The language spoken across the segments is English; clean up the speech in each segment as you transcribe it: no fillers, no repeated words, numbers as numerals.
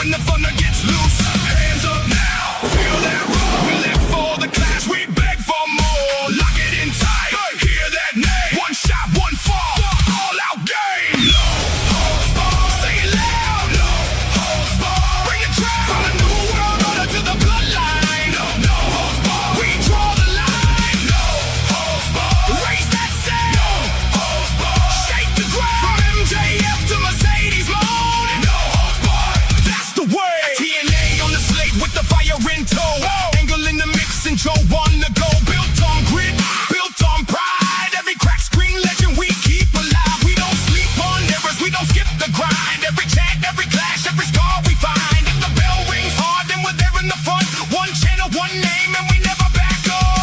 when the thunder gets loose. Hands up now, feel that roar. We live for the clash, we beg for more. Lock it in tight, hear that name. One shot, one fall, all out game. No holds barred, say it loud. No holds barred, bring it track. From the new world order to the bloodline. No holds barred, we draw the line. No holds barred, raise that sound. No holds barred, shake the ground. From MJF to Mercedes mode. No holds barred, that's the way. TNA on the slate with the fire in tow. Angle in the mix and Joe on the go. Built on grit, built on pride. Every crack screen legend we keep alive. We don't sleep on errors, we don't skip the grind. Every chant, every clash, every scar we find. If the bell rings hard, then we're there in the front. One channel, one name, and we never back up.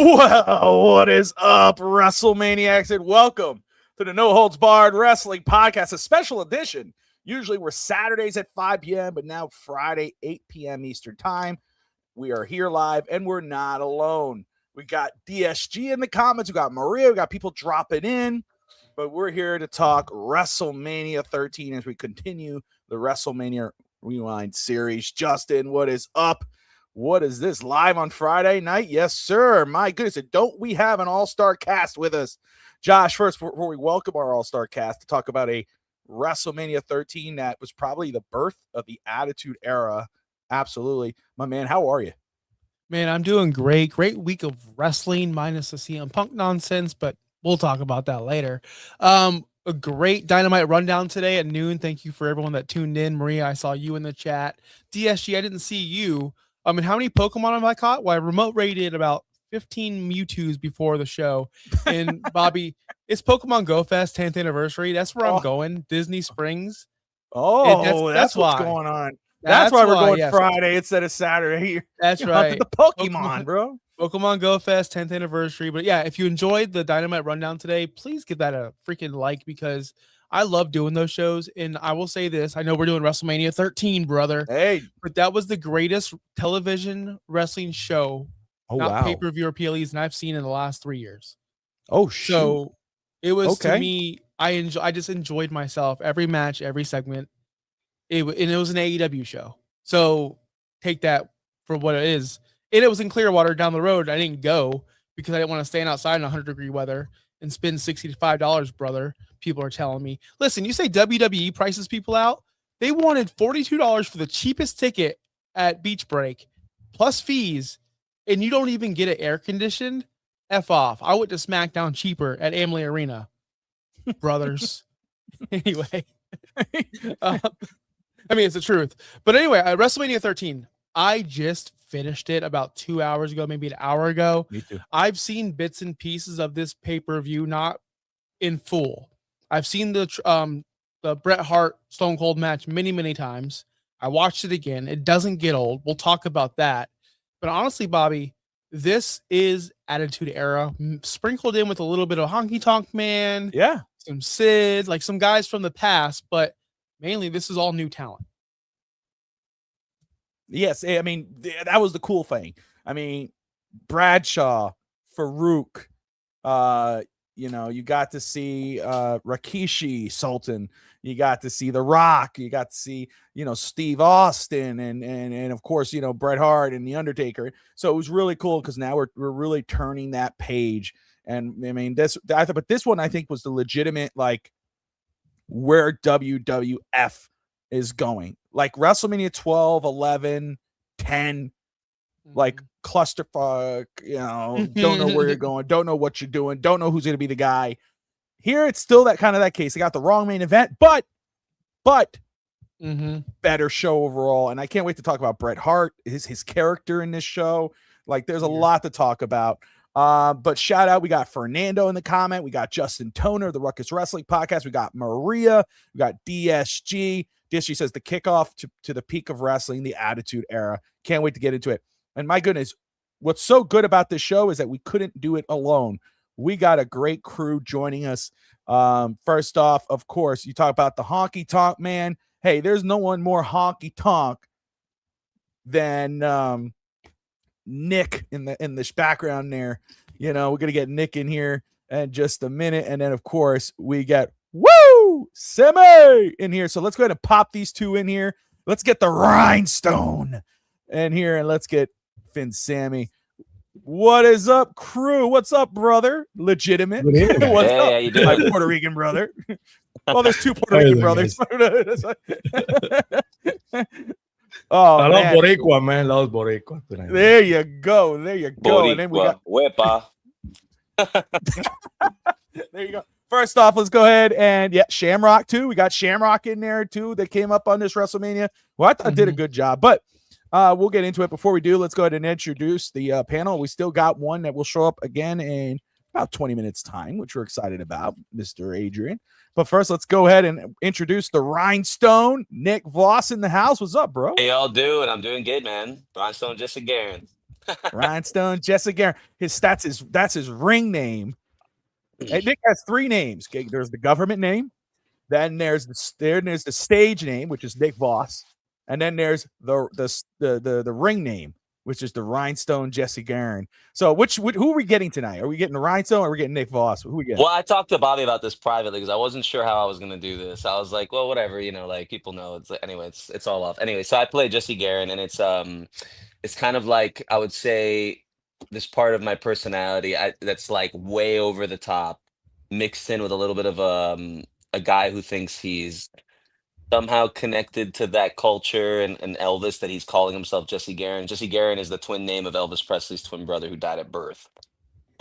Well, what is up, WrestleManiacs, and welcome to the No Holds Barred Wrestling Podcast, a special edition. Usually we're Saturdays at 5 p.m., but now Friday, 8 p.m. Eastern Time. We are here live, and we're not alone. We got DSG in the comments. We got Maria. We got people dropping in, but we're here to talk WrestleMania 13 as we continue the WrestleMania Rewind series. Justin, what is up? What is this, live on Friday night? Yes, sir. My goodness. And don't we have an all-star cast with us? Josh, first, before we welcome our all-star cast to talk about a WrestleMania 13 that was probably the birth of the Attitude Era. Absolutely. My man, how are you? Man, I'm doing great. Great week of wrestling minus the CM Punk nonsense, but we'll talk about that later. A great Dynamite rundown today at noon. Thank you for everyone that tuned in. Maria, I saw you in the chat. DSG, I didn't see you. I mean, how many Pokemon have I caught? Well, I remote rated about 15 Mewtwo's before the show. And Bobby, it's Pokemon Go Fest 10th anniversary. That's where I'm going. Disney Springs. Oh, that's what's going on. That's why we're going Friday instead of Saturday. That's right. The Pokemon, bro. Pokemon Go Fest 10th anniversary. But yeah, if you enjoyed the Dynamite rundown today, please give that a freaking like, because I love doing those shows. And I will say this, I know we're doing WrestleMania 13, brother. Hey, but that was the greatest television wrestling show, pay-per-view or PLEs, and I've seen in the last 3 years. Oh, shoot. So it was, to me, I just enjoyed myself. Every match, every segment. And it was an AEW show. So take that for what it is. And it was in Clearwater down the road. I didn't go because I didn't want to stand outside in 100-degree weather and spend $65, brother. People are telling me. Listen, you say WWE prices people out. They wanted $42 for the cheapest ticket at Beach Break, plus fees, and you don't even get it air conditioned. F off. I went to SmackDown cheaper at Amalie Arena, brothers. Anyway, I mean, it's the truth. But anyway, WrestleMania 13, I just finished it about 2 hours ago, maybe an hour ago. Me too. I've seen bits and pieces of this pay-per-view, not in full. I've seen the Bret Hart Stone Cold match many, many times. I watched it again. It doesn't get old. We'll talk about that. But honestly, Bobby, this is Attitude Era, sprinkled in with a little bit of Honky Tonk Man. Yeah. Some Sid, like some guys from the past, but mainly this is all new talent. Yes. I mean, that was the cool thing. I mean, Bradshaw, Farouk, you got to see Rikishi, Sultan. You got to see The Rock. You got to see, Steve Austin and of course, Bret Hart and The Undertaker. So it was really cool because now we're really turning that page. And I mean, this one I think was the legitimate, like, where WWF is going. Like WrestleMania 12, 11, 10, like clusterfuck, don't know where you're going, don't know what you're doing, don't know who's going to be the guy. Here, it's still that case. They got the wrong main event, but better show overall. And I can't wait to talk about Bret Hart, his character in this show. Like, there's a lot to talk about. But shout out, we got Fernando in the comment. We got Justin Toner, the Ruckus Wrestling Podcast. We got Maria. We got DSG. DSG says the kickoff to the peak of wrestling, the Attitude Era. Can't wait to get into it. And my goodness, what's so good about this show is that we couldn't do it alone. We got a great crew joining us. First off, of course, you talk about the honky tonk man. Hey, there's no one more honky tonk than Nick in this background there. We're gonna get Nick in here in just a minute, and then of course we get Sammy in here. So let's go ahead and pop these two in here. Let's get the Rhinestone in here, and let's get Finn Sammy. What is up, crew? What's up, brother? Legitimate. What's up, how you doing? my Puerto Rican brother? Well, there's two Puerto Rican brothers. Oh, I love Boricua, man. Love Boricua tonight. There you go. Boricua. And then we got Wepa. there you go. First off, let's go ahead and Shamrock too. We got Shamrock in there too. That came up on this WrestleMania. Well, I thought did a good job, but we'll get into it. Before we do, let's go ahead and introduce the panel. We still got one that will show up again in about 20 minutes time, which we're excited about, Mr. Adrian. But first, let's go ahead and introduce the Rhinestone, Nick Voss in the house. What's up, bro? Hey, y'all doing? I'm doing good, man. Rhinestone Jesse Guerin. Rhinestone Jesse Guerin. That's his ring name. Hey, Nick has three names. Okay, there's the government name, then there's the stage name, which is Nick Voss, and then there's the ring name, which is the Rhinestone Jesse Guerin. So who are we getting tonight? Are we getting the Rhinestone or are we getting Nick Voss? Who are we getting? Well, I talked to Bobby about this privately because I wasn't sure how I was going to do this. I was like, well, whatever, like people know. It's all off. Anyway, so I play Jesse Guerin, and it's kind of like, I would say, this part of my personality that's like way over the top, mixed in with a little bit of a guy who thinks he's somehow connected to that culture and Elvis, that he's calling himself Jesse Guerin. Jesse Guerin is the twin name of Elvis Presley's twin brother who died at birth.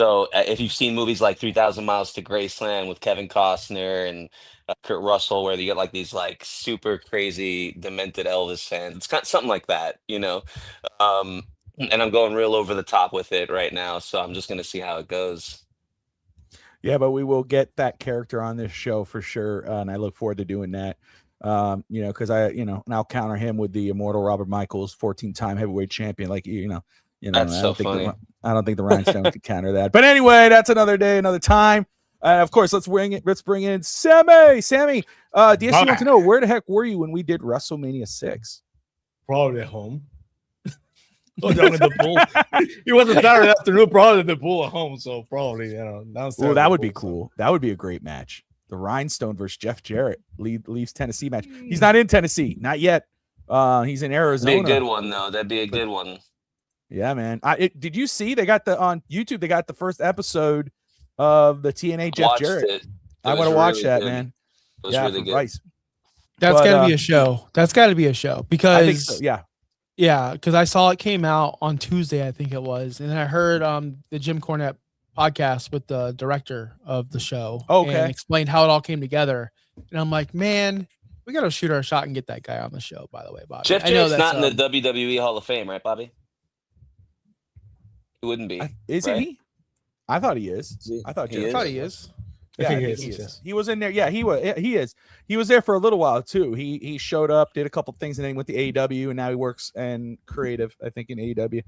So if you've seen movies like 3,000 Miles to Graceland with Kevin Costner and Kurt Russell, where you get like these like super crazy demented Elvis fans, it's kind of something like that, and I'm going real over the top with it right now, so I'm just going to see how it goes. Yeah, but we will get that character on this show for sure, and I look forward to doing that. Because and I'll counter him with the immortal Robert Michaels, 14-time heavyweight champion. Like That's so funny. I don't think the Rhinestone could counter that. But anyway, that's another day, another time. And of course, let's bring in Sammy. Sammy, DSC wants to know, where the heck were you when we did WrestleMania 6? Probably at home. Go down in the pool. It was a Saturday afternoon, probably in the pool at home. So probably, downstairs. Oh, that would be cool. That would be a great match. The Rhinestone versus Jeff Jarrett leaves Tennessee match. He's not in Tennessee, not yet. He's in Arizona. That'd be a good one, though. That'd be a good one. Yeah, man. Did you see they got on YouTube? They got the first episode of the TNA Jeff Jarrett. I want to watch that, man. It was really good. Rice. That's got to be a show. That's got to be a show because I think so, yeah. Yeah, because I saw it came out on Tuesday, I think it was, and I heard the Jim Cornette podcast with the director of the show. And explained how it all came together, and I'm like, man, we got to shoot our shot and get that guy on the show. By the way, Bobby, Jeff Jarrett's not in the WWE Hall of Fame, right, Bobby? He wouldn't be. Isn't he? I thought he is. I thought he is. Yeah, I think he is. He was in there. Yeah, he was. He is. He was there for a little while too. He showed up, did a couple things, and then went to AEW, and now he works in creative, I think, in AEW.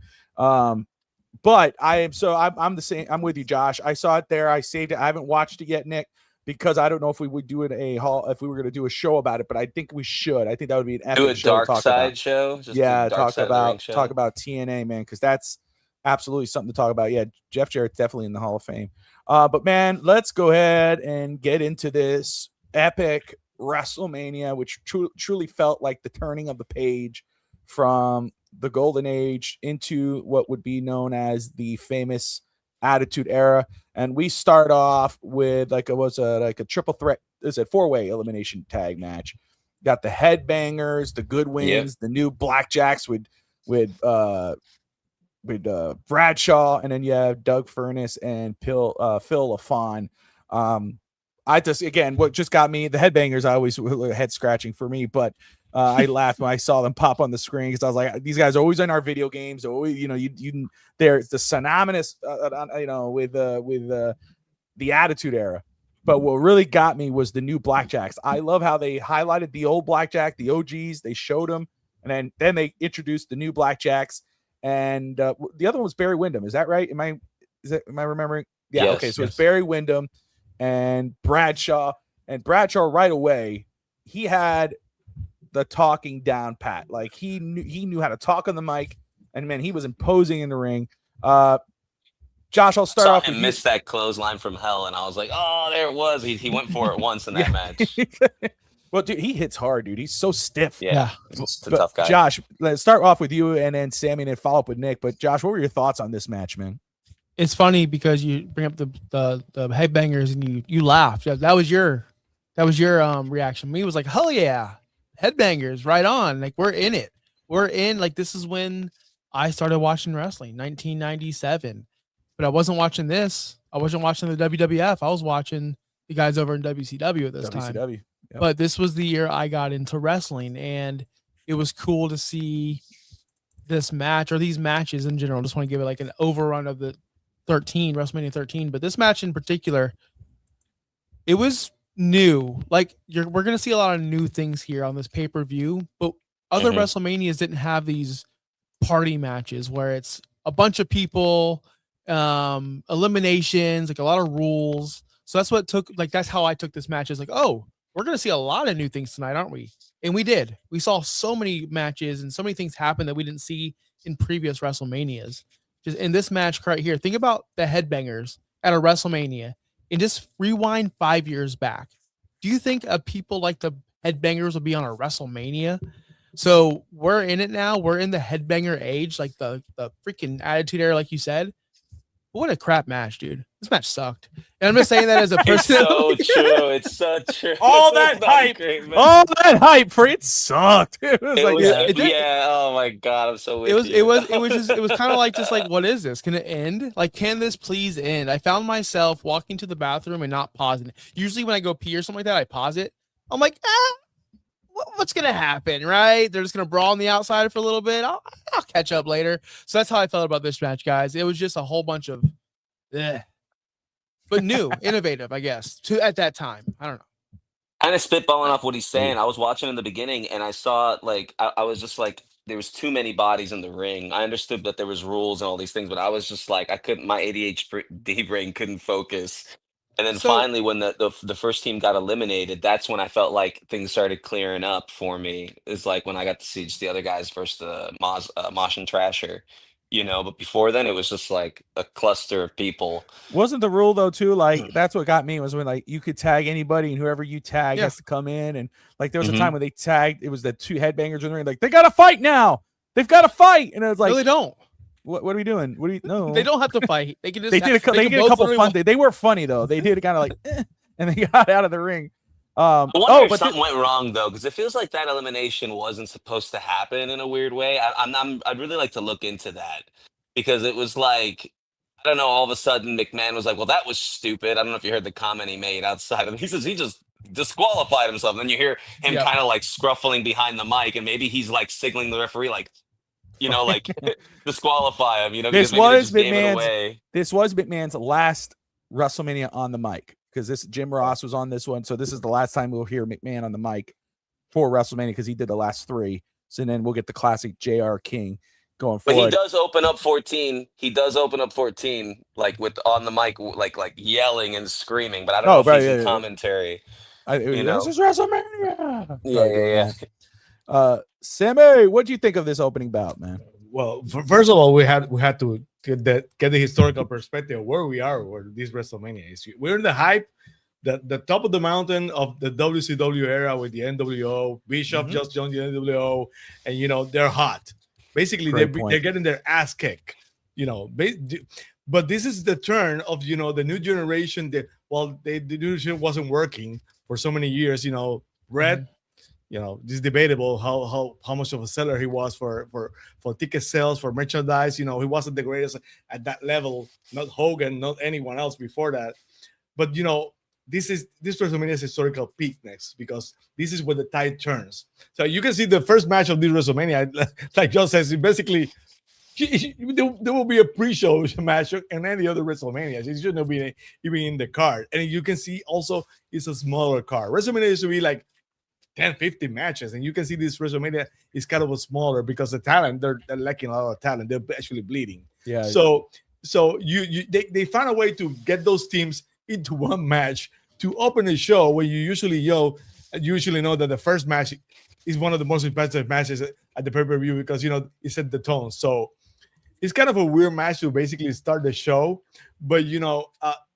But I'm the same. I'm with you, Josh. I saw it there. I saved it. I haven't watched it yet, Nick, because I don't know if we would do it if we were going to do a show about it. But I think we should. I think that would be an epic do a show. Dark Side show. Talk about TNA, man, because that's absolutely something to talk about. Yeah, Jeff Jarrett's definitely in the Hall of Fame. But man, let's go ahead and get into this epic WrestleMania, which truly felt like the turning of the page from the golden age into what would be known as the famous Attitude Era. And we start off with like a triple threat. Is it 4-way elimination tag match? Got the Headbangers, the Goodwins, the new Blackjacks with Bradshaw, and then you have Doug Furness and Phil LaFon. I just, again, what just got me, the headbangers, I always head scratching for me, but I laughed when I saw them pop on the screen because I was like, these guys are always in our video games. Always, they're the synonymous, with the Attitude Era. But what really got me was the new Blackjacks. I love how they highlighted the old Blackjack, the OGs. They showed them, and then they introduced the new Blackjacks. And the other one was Barry Windham. Is that right? Am I remembering? Yeah. Yes, okay. So yes. it's Barry Windham and Bradshaw. And Bradshaw right away, he had the talking down pat. Like he knew how to talk on the mic, and man, he was imposing in the ring. Josh, I'll start off with you. Missed that clothesline from hell, and I was like, oh, there it was. He went for it once in that match. Well, dude, he hits hard, dude. He's so stiff. Yeah. It's a tough guy. Josh, let's start off with you, and then Sammy, and then follow up with Nick. But Josh, what were your thoughts on this match, man? It's funny because you bring up the headbangers and you laughed. That was your reaction. Me was like, hell yeah, headbangers, right on. Like we're in it. We're in. Like this is when I started watching wrestling, 1997. But I wasn't watching this. I wasn't watching the WWF. I was watching the guys over in WCW at this time. Yep. But this was the year I got into wrestling, and it was cool to see this match or these matches in general. I just want to give it like an overrun of the WrestleMania 13. But this match in particular, it was new. Like we're going to see a lot of new things here on this pay-per-view, but other WrestleManias didn't have these party matches where it's a bunch of people, eliminations, like a lot of rules. So that's how I took this match. Is like, oh, we're going to see a lot of new things tonight, aren't we? And we did. We saw so many matches and so many things happen that we didn't see in previous WrestleManias. Just in this match right here, think about the headbangers at a WrestleMania and just rewind 5 years back. Do you think people like the headbangers will be on a WrestleMania? So we're in it now. We're in the headbanger age, like the freaking Attitude Era, like you said. What a crap match, dude. This match sucked. And I'm just saying that as a person. It's so true. All that hype for it sucked. It was oh my God, I'm so with it was kind of like just like, what is this? Can it end? Like, can this please end? I found myself walking to the bathroom and not pausing it. Usually when I go pee or something like that, I pause it. I'm like, what's gonna happen, right? They're just gonna brawl on the outside for a little bit. I'll catch up later. So that's how I felt about this match, guys. It was just a whole bunch of but new, innovative, I guess, at that time. I don't know. Kind of spitballing off what he's saying. I was watching in the beginning and I saw like I was just like, there was too many bodies in the ring. I understood that there was rules and all these things, but I was just like, my ADHD brain couldn't focus. And then finally, when the first team got eliminated, that's when I felt like things started clearing up for me. It's like when I got to see just the other guys versus the Mosh and Trasher, But before then, it was just like a cluster of people. Wasn't the rule though too? Like that's what got me was when like you could tag anybody and whoever you tag has to come in. And like there was a time when they tagged. It was the two headbangers in the ring. Like they got to fight now. They've got to fight. And it was like, no, they don't. What are we doing? No, they don't have to fight. They can just. They did a couple fun. They were funny though. They did kind of like, and they got out of the ring. I wonder if something went wrong though, because it feels like that elimination wasn't supposed to happen in a weird way. I'd really like to look into that because it was like, I don't know. All of a sudden, McMahon was like, "Well, that was stupid." I don't know if you heard the comment he made outside of. He says he just disqualified himself. And then you hear him kind of like scruffling behind the mic, and maybe he's like signaling the referee like. Like disqualify him, This was McMahon's last WrestleMania on the mic because Jim Ross was on this one. So this is the last time we'll hear McMahon on the mic for WrestleMania because he did the last three. So then we'll get the classic JR King going forward. But he does open up 14. Like with on the mic, like yelling and screaming. But I don't know if he's in commentary. This is WrestleMania. Yeah. Sammy, what do you think of this opening bout, man? Well, first of all, we had to get the historical perspective of where we are where this WrestleMania is. We're in the hype, the top of the mountain of the WCW era with the NWO. Bishop just joined the NWO, and they're hot. Basically, they're getting their ass kicked. But this is the turn of the new generation. The new generation wasn't working for so many years. Bret. it's debatable how much of a seller he was for ticket sales, for merchandise. He wasn't the greatest at that level. Not Hogan, not anyone else before that. But this WrestleMania's historical peak next, because this is where the tide turns. So you can see the first match of this WrestleMania, like John says, basically there will be a pre-show match and any other WrestleMania. It shouldn't be even in the card. And you can see also it's a smaller card. WrestleMania used to be like 10, 15 matches, and you can see this WrestleMania is kind of a smaller because the talent, they're lacking a lot of talent. They're actually bleeding. Yeah. So they found a way to get those teams into one match to open the show, where you usually know that the first match is one of the most expensive matches at the pay-per-view, because it set the tone. So it's kind of a weird match to basically start the show, but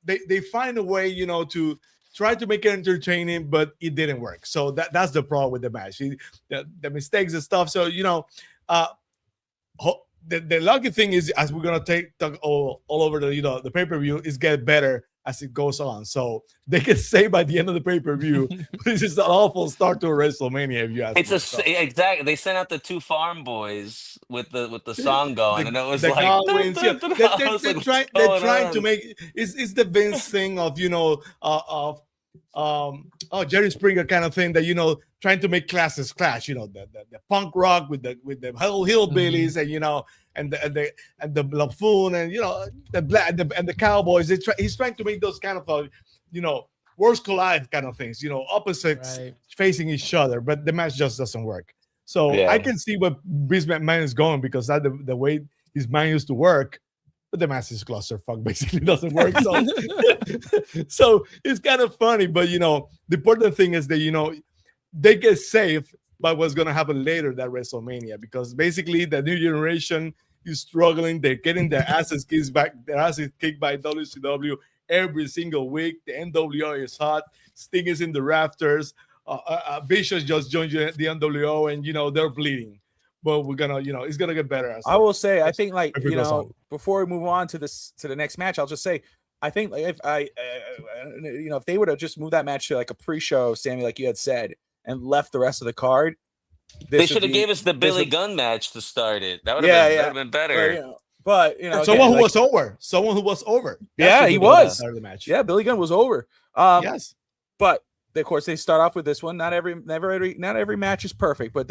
they find a way to try to make it entertaining, but it didn't work. So that's the problem with the match, the mistakes and stuff. So the lucky thing is, as we're gonna talk all over the pay-per-view, is get better as it goes on. So they can say by the end of the pay-per-view, this is an awful start to a WrestleMania, if you ask me. Exactly. They sent out the two farm boys with the song going, and it was the like Godwins, dun, dun, dun. I was they're like, they're trying to make it's the Vince thing of Jerry Springer kind of thing, that trying to make classes clash, the punk rock with the whole hillbillies, and the buffoon, and the black and the cowboys. He's trying to make those kind of worlds collide kind of things, opposites facing each other, but the match just doesn't work. So I can see what Vince McMahon is going, because that's the way his mind used to work. But the match is clusterfuck, basically doesn't work. So, so it's kind of funny, but the important thing is that they get safe by what's going to happen later that WrestleMania, because basically the new generation is struggling. They're getting their asses kicked by WCW every single week. The NWO is hot. Sting is in the rafters. Vicious just joined the NWO, and they're bleeding. But we're gonna, it's gonna get better. I will say, I think, like, before we move on to the next match, I'll just say, I think, like, if they would have just moved that match to like a pre-show, Sammy, like you had said, and left the rest of the card, they should have gave us the Billy Gunn match to start it. That would have been better. But someone who was over. Yeah, he was. The match. Yeah, Billy Gunn was over. Yes, but of course they start off with this one. Not every match is perfect, but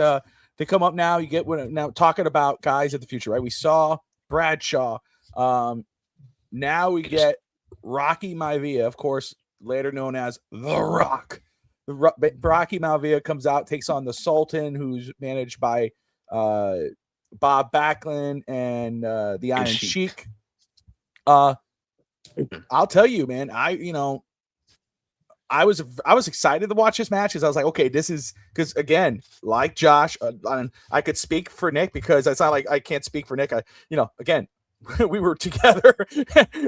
they come up now. You get now talking about guys of the future, right? We saw Bradshaw. Now we get Rocky Maivia, of course, later known as The Rock. Rocky Maivia comes out, takes on the Sultan, who's managed by Bob Backlund and the Iron Sheik. I'll tell you, man, I was excited to watch this match, because I was like, okay, this is, because again, like Josh, I could speak for Nick, because it's not like I can't speak for Nick. Again, we were together.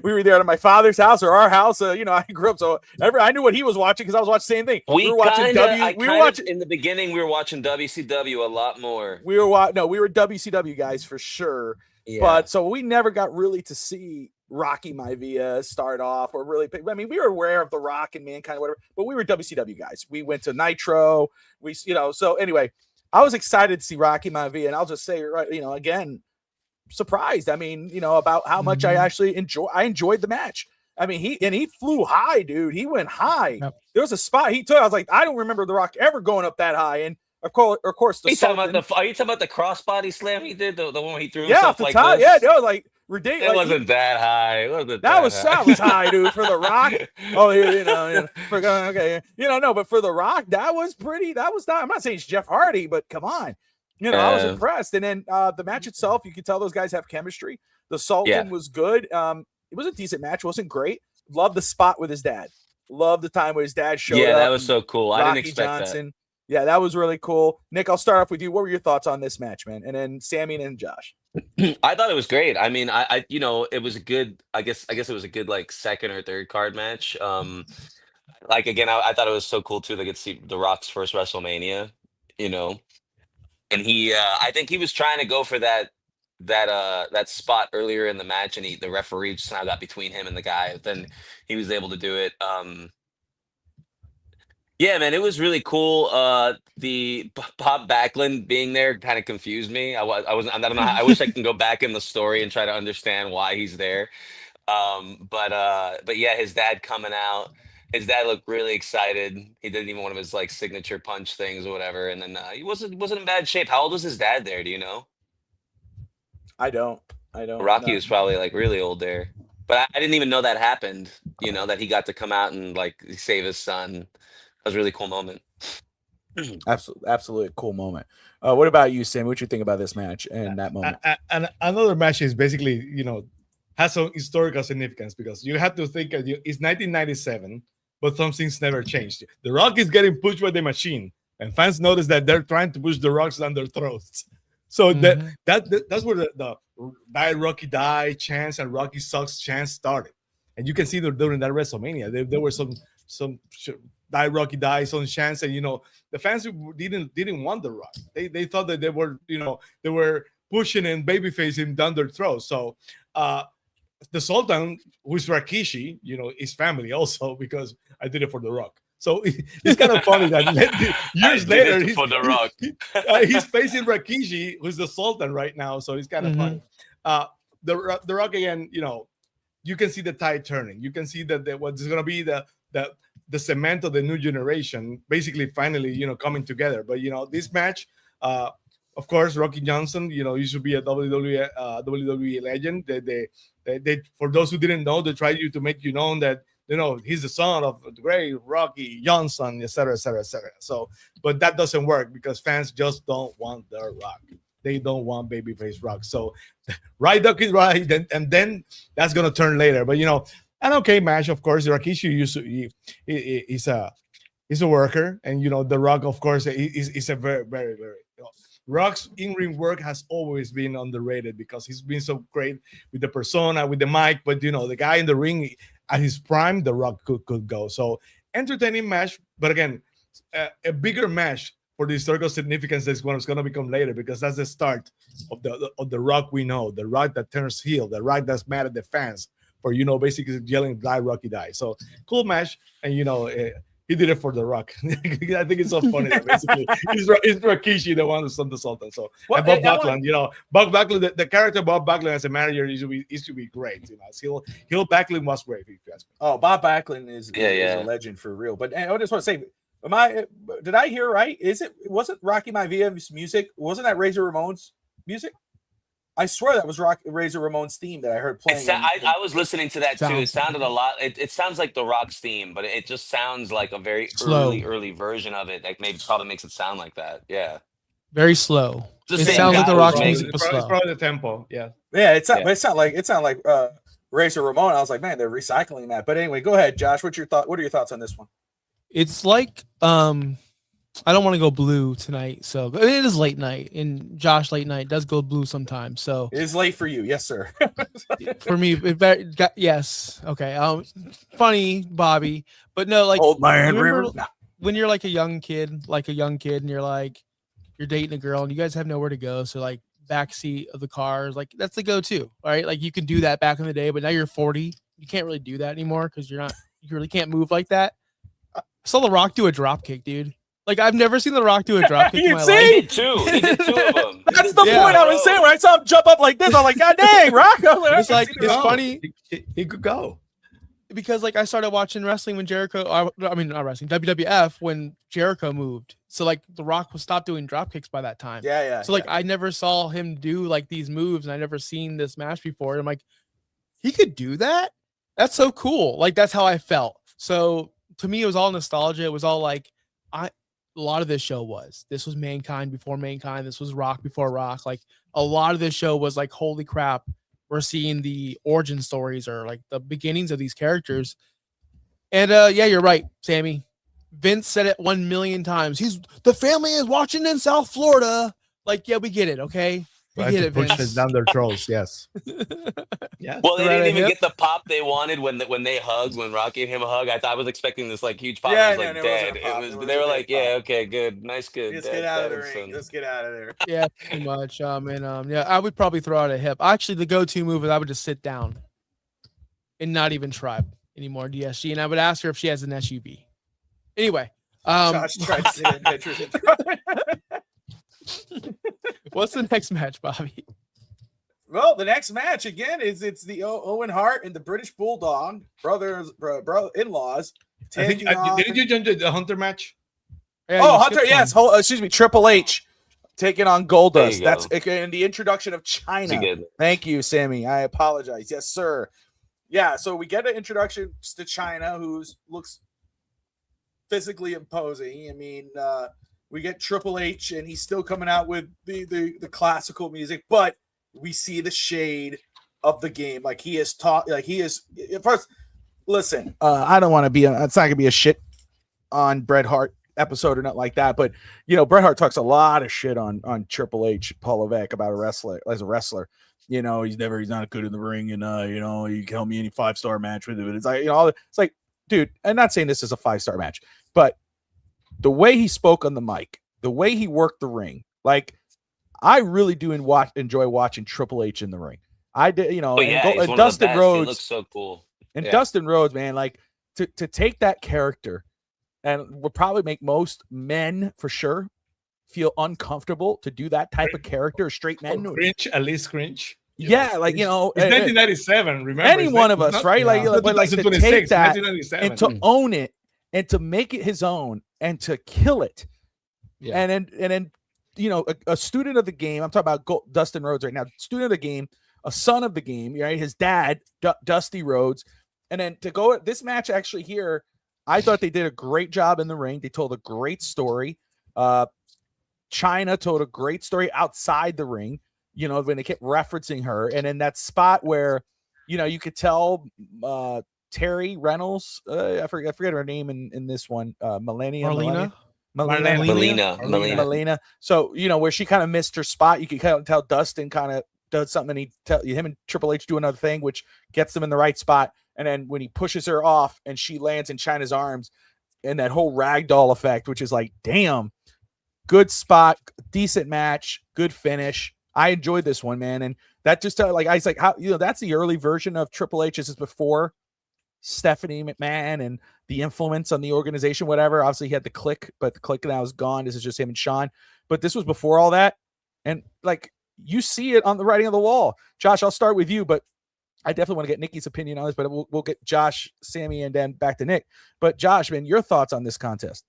We were there at my father's house or our house. I grew up, so I knew what he was watching, because I was watching the same thing. We were watching in the beginning. We were watching WCW a lot more. We were WCW guys for sure. Yeah. But so we never got really to see Rocky Maivia start off, or really. I mean, we were aware of The Rock and Mankind, whatever, but we were WCW guys. We went to Nitro. So anyway, I was excited to see Rocky Maivia, and I'll just say, again, surprised. I mean, about how much I actually enjoyed the match. I mean, he flew high, dude. He went high. Yep. There was a spot he took. I was like, I don't remember The Rock ever going up that high. And of course, are you talking about the crossbody slam he did? The one where he threw himself like top, this? Yeah, no, like ridiculous. It wasn't that high. That was high, dude, for The Rock. Oh, no, but for The Rock, that was not. I'm not saying it's Jeff Hardy, but come on. I was impressed. And then the match itself, you could tell those guys have chemistry. The Sultan was good. It was a decent match. It wasn't great. Loved the spot with his dad. Loved the time where his dad showed up. Yeah, that was so cool. I didn't expect Johnson. Yeah, that was really cool. Nick, I'll start off with you. What were your thoughts on this match, man? And then Sammy and then Josh. I thought it was great. I mean, it was a good, I guess it was a good, like, second or third card match. Like, again, I thought it was so cool too. They could see The Rock's first WrestleMania, and I think he was trying to go for that spot earlier in the match, and the referee just kind of got between him and the guy. Then he was able to do it. Yeah, man, it was really cool. The Bob Backlund being there kind of confused me. I wasn't. I don't know. I wish I can go back in the story and try to understand why he's there. But yeah, his dad coming out. His dad looked really excited. He did even one of his like signature punch things or whatever. And then he wasn't in bad shape. How old was his dad there? Do you know? I don't. Rocky No. was probably like really old there. But I didn't even know that happened. That he got to come out and like save his son. That was a really cool moment. Absolutely a cool moment. What about you, Sam? What you think about this match and that moment? And another match is basically, has some historical significance because you have to think it's 1997, but some things never changed. The Rock is getting pushed by the machine, and fans notice that they're trying to push the Rocks down their throats. So that's where the Die Rocky Die chance and Rocky sucks chance started. And you can see that during that WrestleMania, there were some Die Rocky Die some chance, and the fans didn't want the Rock. They thought that they were pushing and babyface him down their throats. So the Sultan, who's Rikishi, his family also, because I did it for the Rock. So it's kind of funny that years later he's facing Rikishi, who's the Sultan right now. So it's kind of funny. The Rock again, you can see the tide turning. You can see that what's going to be the cement of the new generation, basically finally coming together. But this match, of course, Rocky Johnson, he should be a WWE legend. They for those who didn't know, they tried to make you known that he's the son of the great Rocky Johnson, etc., etc., etc. So, but that doesn't work because fans just don't want the Rock. They don't want babyface Rock. So, right, Duck is right, and then that's gonna turn later. But an okay match, of course. Rikishi he's a worker, and the Rock, of course, is a very, very, very. Rock's in-ring work has always been underrated because he's been so great with the persona, with the mic. But the guy in the ring at his prime, the Rock could go. So entertaining match, but again, a bigger match for the historical significance that's what it's going to become later, because that's the start of the Rock we know, the Rock that turns heel, the Rock that's mad at the fans for basically yelling "Die Rocky Die." So cool match, and he did it for the Rock. I think it's so funny that basically it's Rikishi the one who's on the Sultan. So Bob Backlund, Bob Backlund, the character Bob Backlund as a manager used to be great. Heel Backlund was great. If you ask me. Oh, Bob Backlund is a legend for real. But I just want to say, did I hear right? Wasn't Rocky Maivia's music? Wasn't that Razor Ramon's music? I swear that was Razor Ramon's theme that I heard playing. I was listening to that too. It sounded a lot. It sounds like the Rock's theme, but it just sounds like a very early version of it. Like maybe probably makes it sound like that. Yeah, very slow. It sounds like the Rock's music was slow. It's probably the tempo. Yeah, It sounded like Razor Ramon. I was like, man, they're recycling that. But anyway, go ahead, Josh. What are your thoughts on this one? It's like I don't want to go blue tonight, so it is late night, and Josh late night does go blue sometimes. So it is late for you, yes, sir. For me, yes, okay. Funny, Bobby, but no, like old man river. When you're like a young kid, and you're dating a girl, and you guys have nowhere to go, so like backseat of the car is like that's the go-to, right? Like you can do that back in the day, but now you're 40, you can't really do that anymore because you really can't move like that. I saw The Rock do a drop kick, dude. Like, I've never seen The Rock do a drop kick in my life. He did two of them. That's the point I was saying. When I saw him jump up like this, I'm like, God dang, Rock. It's funny. He could go. Because, like, I started watching wrestling when not wrestling, WWF when Jericho moved. So, like, The Rock was stopped doing drop kicks by that time. Yeah. So, like, I never saw him do, like, these moves, and I never seen this match before. And I'm like, he could do that? That's so cool. Like, that's how I felt. So, to me, it was all nostalgia. It was all, like, a lot of this show this was Mankind before Mankind. This was Rock before Rock. Like a lot of this show was like, holy crap, we're seeing the origin stories or like the beginnings of these characters. And yeah, you're right, Sammy. Vince said it 1 million times. The family is watching in South Florida. Like, yeah, we get it. Okay. We get it, push Vince. it down their throats. Yes. Yeah. Well, they didn't even get the pop they wanted when they hugged. When Rock gave him a hug, I was expecting this like huge pop. Yeah, I was like, dead. They were like, yeah, okay, good, nice, good. Let's get out of the ring. Let's get out of there. Yeah, too much. Yeah, I would probably throw out a hip. Actually, the go-to move is I would just sit down and not even try anymore DSG, and I would ask her if she has an SUV. Anyway, Josh tried to say Adventures in What's the next match, Bobby? Well, the next match again it's the Owen Hart and the British Bulldog brothers, in-laws. Didn't you join the Hunter match? Yeah, Oh, you Hunter, skipped yes. one. Excuse me, Triple H taking on There Goldust. you That's go. in the introduction of It's a China. good. Thank you, Sammy. I apologize. Yes, sir. Yeah, so we get an introduction to China, who looks physically imposing. I mean, we get Triple H, and he's still coming out with the classical music, but we see the shade of the game. Like he is taught. Like he is. First, listen. I don't want to be. It's not gonna be a shit on Bret Hart episode or not like that, but Bret Hart talks a lot of shit on Triple H, Paul Levesque, about a wrestler as a wrestler. He's not good in the ring, and you can help me any 5-star match with it. But it's like, it's like, dude, I'm not saying this is a 5-star match, but the way he spoke on the mic, the way he worked the ring, like I really do enjoy watching Triple H in the ring. I did, Oh yeah, he's and one Dustin of the best. Rhodes He looks so cool. and Yeah. Dustin Rhodes, man, like to take that character, and will probably make most men for sure feel uncomfortable to do that type of character, straight men. Cringe, at least cringe. Yeah, like it's 1997. Remember, any one of us, right? Like, it's but like to 2026, take that 1997. and to own it and to make it his own and to kill it, Yeah. and then a student of the game. I'm talking about Dustin Rhodes right now. Student of the game, a son of the game, right? His dad, Dusty Rhodes, and then to go at this match actually here. I thought they did a great job in the ring. They told a great story. China told a great story outside the ring, when they kept referencing her. And in that spot where, you could tell Terry Reynolds, I forget her name in this one, Melina. So, where she kind of missed her spot, you could kind of tell Dustin kind of does something, and him and Triple H do another thing, which gets them in the right spot. And then when he pushes her off and she lands in China's arms, and that whole ragdoll effect, which is like, damn, good spot, decent match, good finish. I enjoyed this one, man. And that just I was like, how, that's the early version of Triple H. This is before Stephanie McMahon and the influence on the organization, whatever. Obviously he had the Click, but the Click now is gone. This is just him and Sean. But this was before all that. And like, you see it on the writing on the wall. Josh, I'll start with you, but I definitely want to get Nikki's opinion on this, but we'll get Josh, Sammy, and then back to Nick. But Josh, man, your thoughts on this contest?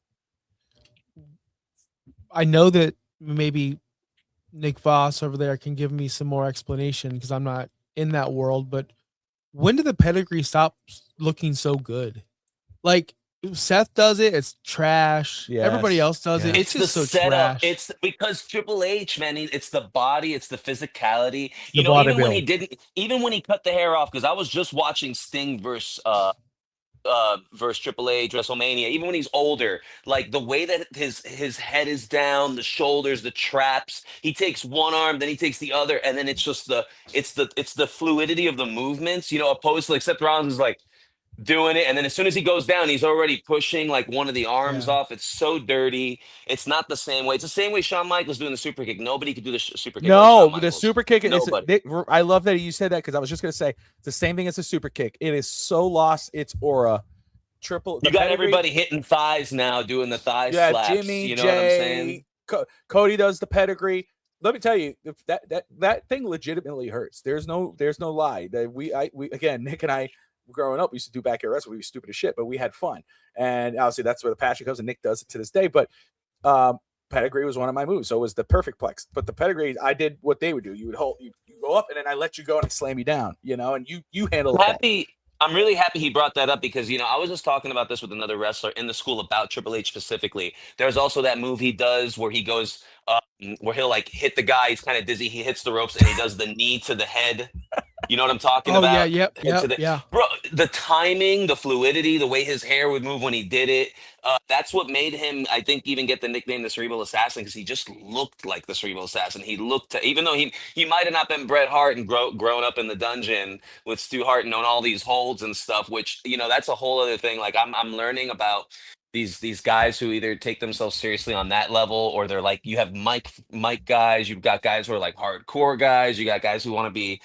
I know that maybe Nick Voss over there can give me some more explanation because I'm not in that world, but when did the pedigree stop looking so good? Like Seth does it, it's trash. Yes. Everybody else does it. It's It's just the so setup. trash. It's because Triple H, man. It's the body. It's the physicality. The Even when he cut the hair off, because I was just watching Sting versus Triple H WrestleMania. Even when he's older, like the way that his head is down, the shoulders, the traps. He takes one arm, then he takes the other, and then it's just the fluidity of the movements. Opposed to like Seth Rollins is like doing it, and then as soon as he goes down, he's already pushing like one of the arms off. It's so dirty. It's not the same way. It's the same way Shawn Michaels doing the super kick. Nobody could do the super kick. No, like the super kick is. Nobody. I love that you said that because I was just going to say it's the same thing as the super kick. It is so lost its aura. You got everybody hitting thighs now, doing the thigh slaps. Jimmy, you know Jay, what I'm saying? Cody does the pedigree. Let me tell you, that thing legitimately hurts. There's no lie. That we again, Nick and I. Growing up, we used to do backyard wrestling. We were stupid as shit, but we had fun. And obviously that's where the passion comes, and Nick does it to this day. But pedigree was one of my moves. So it was the perfect plex. But the pedigree, I did what they would do. You would hold, you go up, and then I let you go and I slam you down, and you handle it. I'm really happy he brought that up because, I was just talking about this with another wrestler in the school about Triple H specifically. There's also that move he does where he goes, where he'll like hit the guy. He's kind of dizzy. He hits the ropes and he does the knee to the head. You know what I'm talking about? Yeah, yeah. Bro, the timing, the fluidity, the way his hair would move when he did it, that's what made him, I think, even get the nickname the Cerebral Assassin, because he just looked like the Cerebral Assassin. He looked, even though he might have not been Bret Hart and grown up in the dungeon with Stu Hart and known all these holds and stuff, which, that's a whole other thing. Like, I'm learning about these guys who either take themselves seriously on that level, or they're like, you have Mike guys, you've got guys who are like hardcore guys, you got guys who want to be,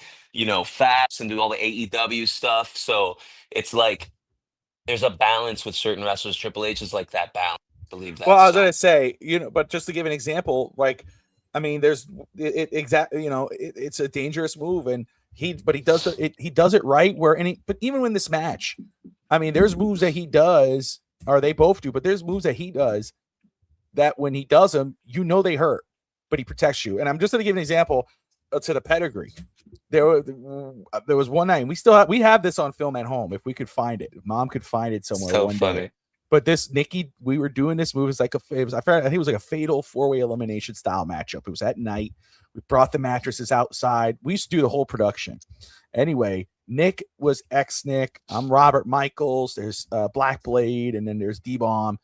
fast and do all the AEW stuff. So it's like there's a balance with certain wrestlers. Triple H is like that balance. believe that. Well, I was So. gonna say, but just to give an example, like, I mean, there's exactly, it's a dangerous move, and he does he does it right. But even in this match, I mean, there's moves that he does, or they both do, but there's moves that he does that when he does them, they hurt, but he protects you. And I'm just gonna give an example to the pedigree. There was one night, and we have this on film at home if we could find it. If Mom could find it somewhere So one funny. day. But this we were doing this move. I think it was like a fatal 4-way elimination style matchup. It was at night. We brought the mattresses outside. We used to do the whole production. Anyway, Nick was ex-Nick. I'm Robert Michaels. There's Black Blade, and then there's D-Bomb.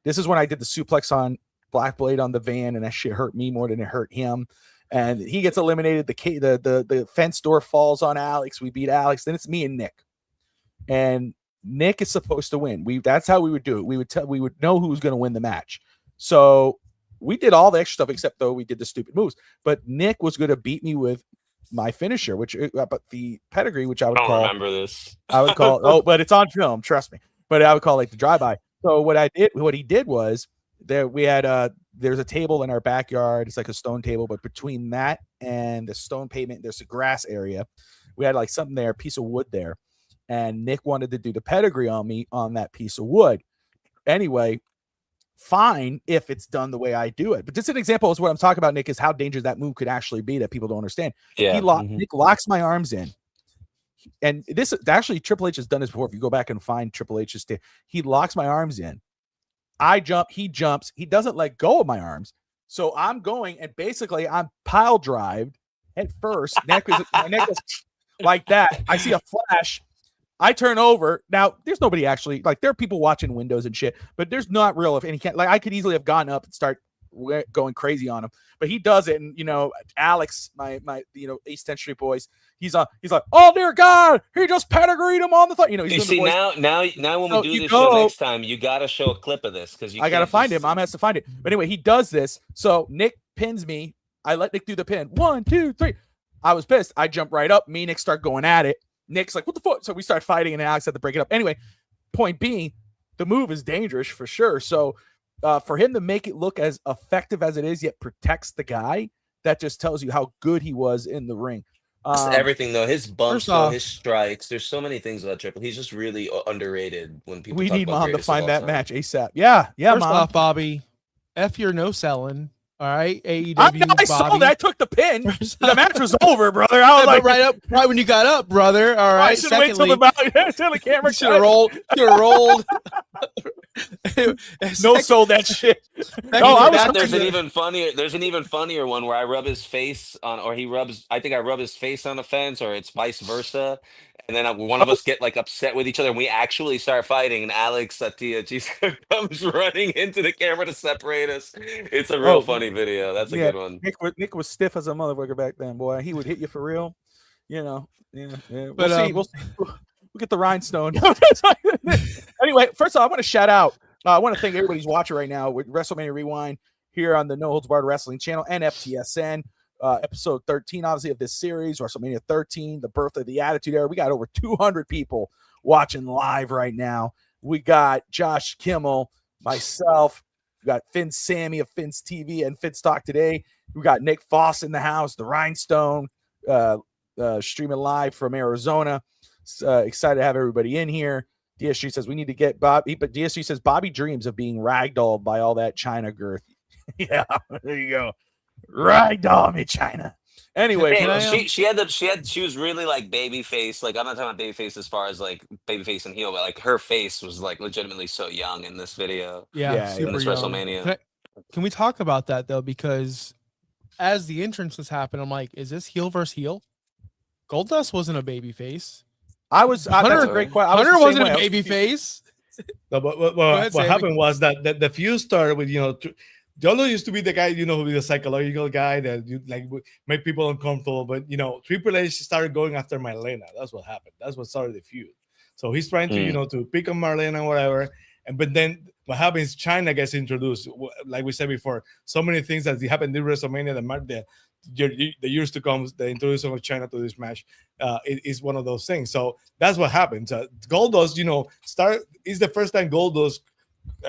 This is when I did the suplex on Black Blade on the van, and that shit hurt me more than it hurt him. And he gets eliminated. The fence door falls on Alex. We beat Alex. Then it's me and Nick. And Nick is supposed to win. That's how we would do it. We would know who was going to win the match. So we did all the extra stuff, except though we did the stupid moves. But Nick was going to beat me with my finisher, but the pedigree, which I would call. I don't remember this. I would call. But it's on film. Trust me. But I would call like the drive-by. So what he did was we had there's a table in our backyard. It's like a stone table, but between that and the stone pavement, there's a grass area. We had like something there, a piece of wood there. And Nick wanted to do the pedigree on me on that piece of wood. Anyway, fine if it's done the way I do it. But just an example is what I'm talking about, Nick, is how dangerous that move could actually be that people don't understand. Yeah. Nick locks my arms in. And this actually, Triple H has done this before. If you go back and find Triple H's, he locks my arms in. I jump, he jumps. He doesn't let go of my arms. So I'm going, and basically I'm pile drived head first. My neck is like that. I see a flash. I turn over. Now, there's nobody actually, like, there are people watching windows and shit, but there's not real, and he can't, like, I could easily have gone up and start going crazy on him, but he does it. And, Alex, my East 10th Street boys, he's like, oh, dear God, he just pedigreed him on the thought. You see, now when we do this show next time, you got to show a clip of this because I got to find him. Mom has to find it. But anyway, he does this. So Nick pins me. I let Nick do the pin. 1, 2, 3. I was pissed. I jump right up. Me and Nick start going at it. Nick's like, what the fuck? So we start fighting, and Alex had to break it up. Anyway, point being, the move is dangerous for sure. So for him to make it look as effective as it is, yet protects the guy, that just tells you how good he was in the ring. Everything, though. His bumps, his strikes. There's so many things about Triple. He's just really underrated when people talk need about Mom to find that time. match ASAP. Yeah, First Mom. off, Bobby, F your no selling. All right, AEW. I saw that. I took the pin. The match was over, brother. I was like, right when you got up, brother. All right. I should wait till the camera should have rolled. No, sold that shit. There's an even funnier one where I rub his face on, or I think I rub his face on a fence, or it's vice versa. And then one of us get like upset with each other, and we actually start fighting. And Alex Satia comes running into the camera to separate us. It's a real funny video. That's a good one. Nick was stiff as a motherfucker back then, boy. He would hit you for real. Yeah. But we'll see. We'll get the rhinestone. Anyway, first of all, I want to shout out. I want to thank everybody who's watching right now with WrestleMania Rewind here on the No Holds Barred Wrestling channel and FTSN. Episode 13, obviously, of this series, WrestleMania 13, the birth of the Attitude Era. We got over 200 people watching live right now. We got Josh Kimmel, myself, we got Finn Sammy of Finn's TV and Finn's Talk Today. We got Nick Foss in the house, the Rhinestone, streaming live from Arizona. Excited to have everybody in here. DSG says we need to get Bobby, but DSG says Bobby dreams of being ragdolled by all that China girth. Yeah, there you go. Ragdoll me, China. Anyway, she was really like baby face. Like, I'm not talking about baby face as far as like baby face and heel, but like her face was like legitimately so young in this video. Yeah, in this WrestleMania. Can we talk about that though? Because as the entrances happen, I'm like, is this heel versus heel? Goldust wasn't a baby face. that's a great question. Hunter wasn't a baby face. No, but what happened was that the feud started with, Jolo used to be the guy, who be the psychological guy that would make people uncomfortable. But Triple H started going after Marlena. That's what happened. That's what started the feud. So he's trying to to pick on Marlena or whatever. But then what happens? China gets introduced. Like we said before, so many things that happened in WrestleMania, the years to come, the introduction of China to this match is one of those things. So that's what happened. Goldust, is the first time Goldust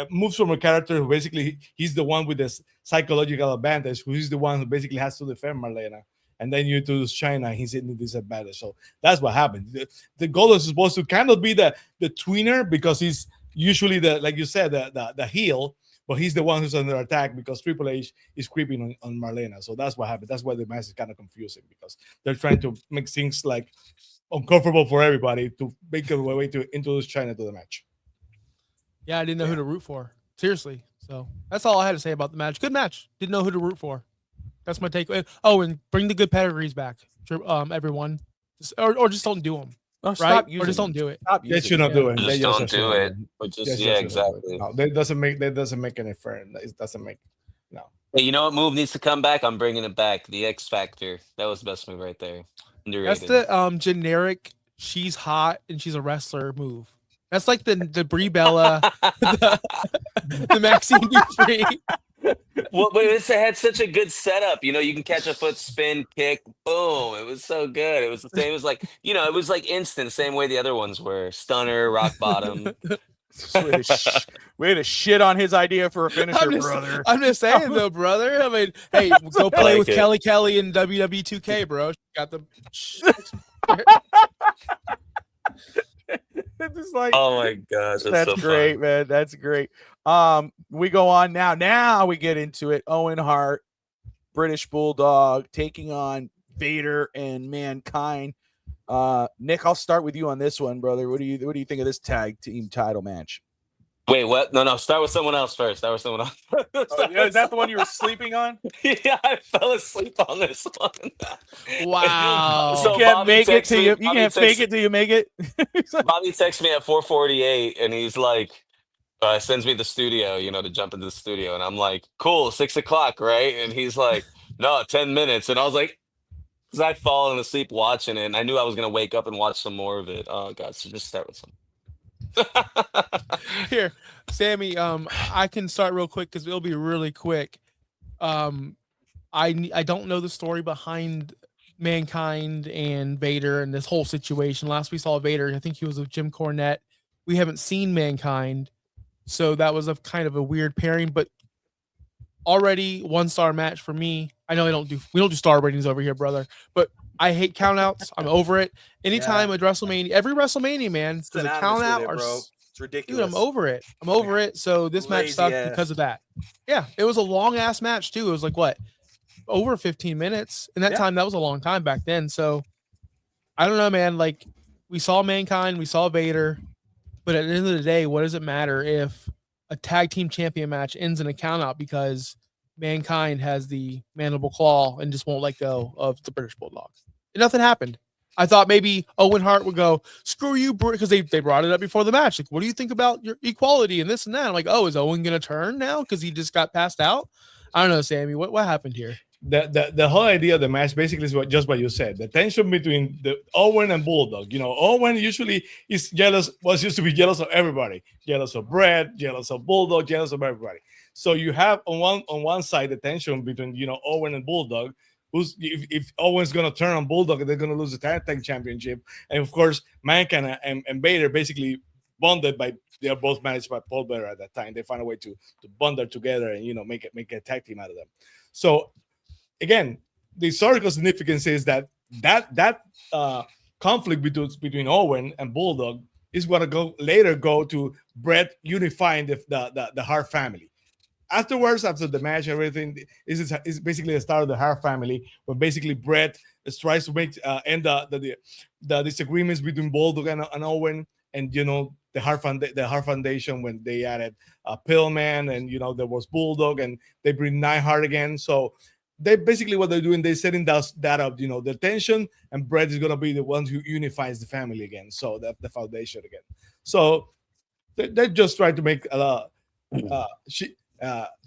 moves from a character who basically he's the one with this psychological advantage, who is the one who basically has to defend Marlena. And then you introduce China, and he's in the disadvantage. So that's what happened. The Goldust is supposed to kind of be the tweener because he's usually like you said, the heel, but he's the one who's under attack because Triple H is creeping on Marlena. So that's what happened. That's why the match is kind of confusing because they're trying to make things like uncomfortable for everybody to make a way to introduce China to the match. Yeah, I didn't know who to root for. Seriously. So that's all I had to say about the match. Good match. Didn't know who to root for. That's my takeaway. Oh, and bring the good pedigrees back, everyone. Or just don't do them. Oh, right? Or just don't do it. They should not do it. Just don't do it. But exactly. No, that doesn't make any fair. It doesn't make no. Hey, you know what move needs to come back? I'm bringing it back. The X Factor. That was the best move right there. Underrated. That's the generic. She's hot and she's a wrestler move. That's like the Brie Bella, the Maxine Dupri. Well, but it had such a good setup. You know, you can catch a foot, spin, kick, boom. It was so good. It was the same. It was like, you know, it was like instant, same way the other ones were. Stunner, rock bottom. Way to shit on his idea for a finisher, brother. I'm just saying, though, brother. I mean, hey, go play with Kelly in WWE 2K, bro. She got the. Just like, oh my gosh, that's so great, fun. man. That's great. We go on now. Now we get into it. Owen Hart, British Bulldog, taking on Vader and Mankind. Nick, I'll start with you on this one, brother. What do you think of this tag team title match? Wait, what? No. Start with someone else first. Is that the one you were sleeping on? Yeah, I fell asleep on this one. Wow. So you can't Bobby make it till you can't fake it it till you make it. Bobby texts me at 4:48 and he's like, sends me the studio, you know, to jump into the studio. And I'm like, cool, 6:00, right? And he's like, no, 10 minutes. And I was like, because I'd fallen asleep watching it and I knew I was going to wake up and watch some more of it. Oh, God. So just start with some. Here, Sammy, I can start real quick because it'll be really quick. I don't know the story behind Mankind and Vader and this whole situation. Last we saw Vader, I think he was with Jim Cornette. We haven't seen Mankind, so that was a kind of a weird pairing, but already 1-star match for me. I know we don't do star ratings over here, brother, but I hate countouts. I'm over it. Anytime at WrestleMania, every WrestleMania, man, does a count out or it's ridiculous. Dude, I'm over it. I'm over it. So this match sucked because of that. Yeah, it was a long ass match too. It was like what, over 15 minutes. In that time, that was a long time back then. So I don't know, man. Like we saw Mankind, we saw Vader, but at the end of the day, what does it matter if a tag team champion match ends in a count out because Mankind has the mandible claw and just won't let go of the British Bulldog? Nothing happened. I thought maybe Owen Hart would go, screw you, because they brought it up before the match. Like, what do you think about your equality and this and that? I'm like, oh, is Owen going to turn now because he just got passed out? I don't know, Sammy. What happened here? The whole idea of the match basically is just what you said. The tension between the Owen and Bulldog. You know, Owen usually is jealous, used to be jealous of everybody. Jealous of Bret, jealous of Bulldog, jealous of everybody. So you have on one side the tension between, you know, Owen and Bulldog. If Owen's gonna turn on Bulldog, they're gonna lose the tag team championship. And of course, Mankind and Vader basically bonded by they are both managed by Paul Bearer at that time. They find a way to bond them together and, you know, make a tag team out of them. So again, the historical significance is that conflict between Owen and Bulldog is going to later go to Bret unifying the Hart family. Afterwards, after the match, everything is basically the start of the Hart family, when basically Bret tries to make end the disagreements between Bulldog and Owen, and, you know, the Hart Foundation, when they added Pillman, and, you know, there was Bulldog, and they bring Neidhart again. So they basically what they're doing, they're setting that up, you know, the tension, and Bret is gonna be the one who unifies the family again. So the foundation again. So they just try to make a lot.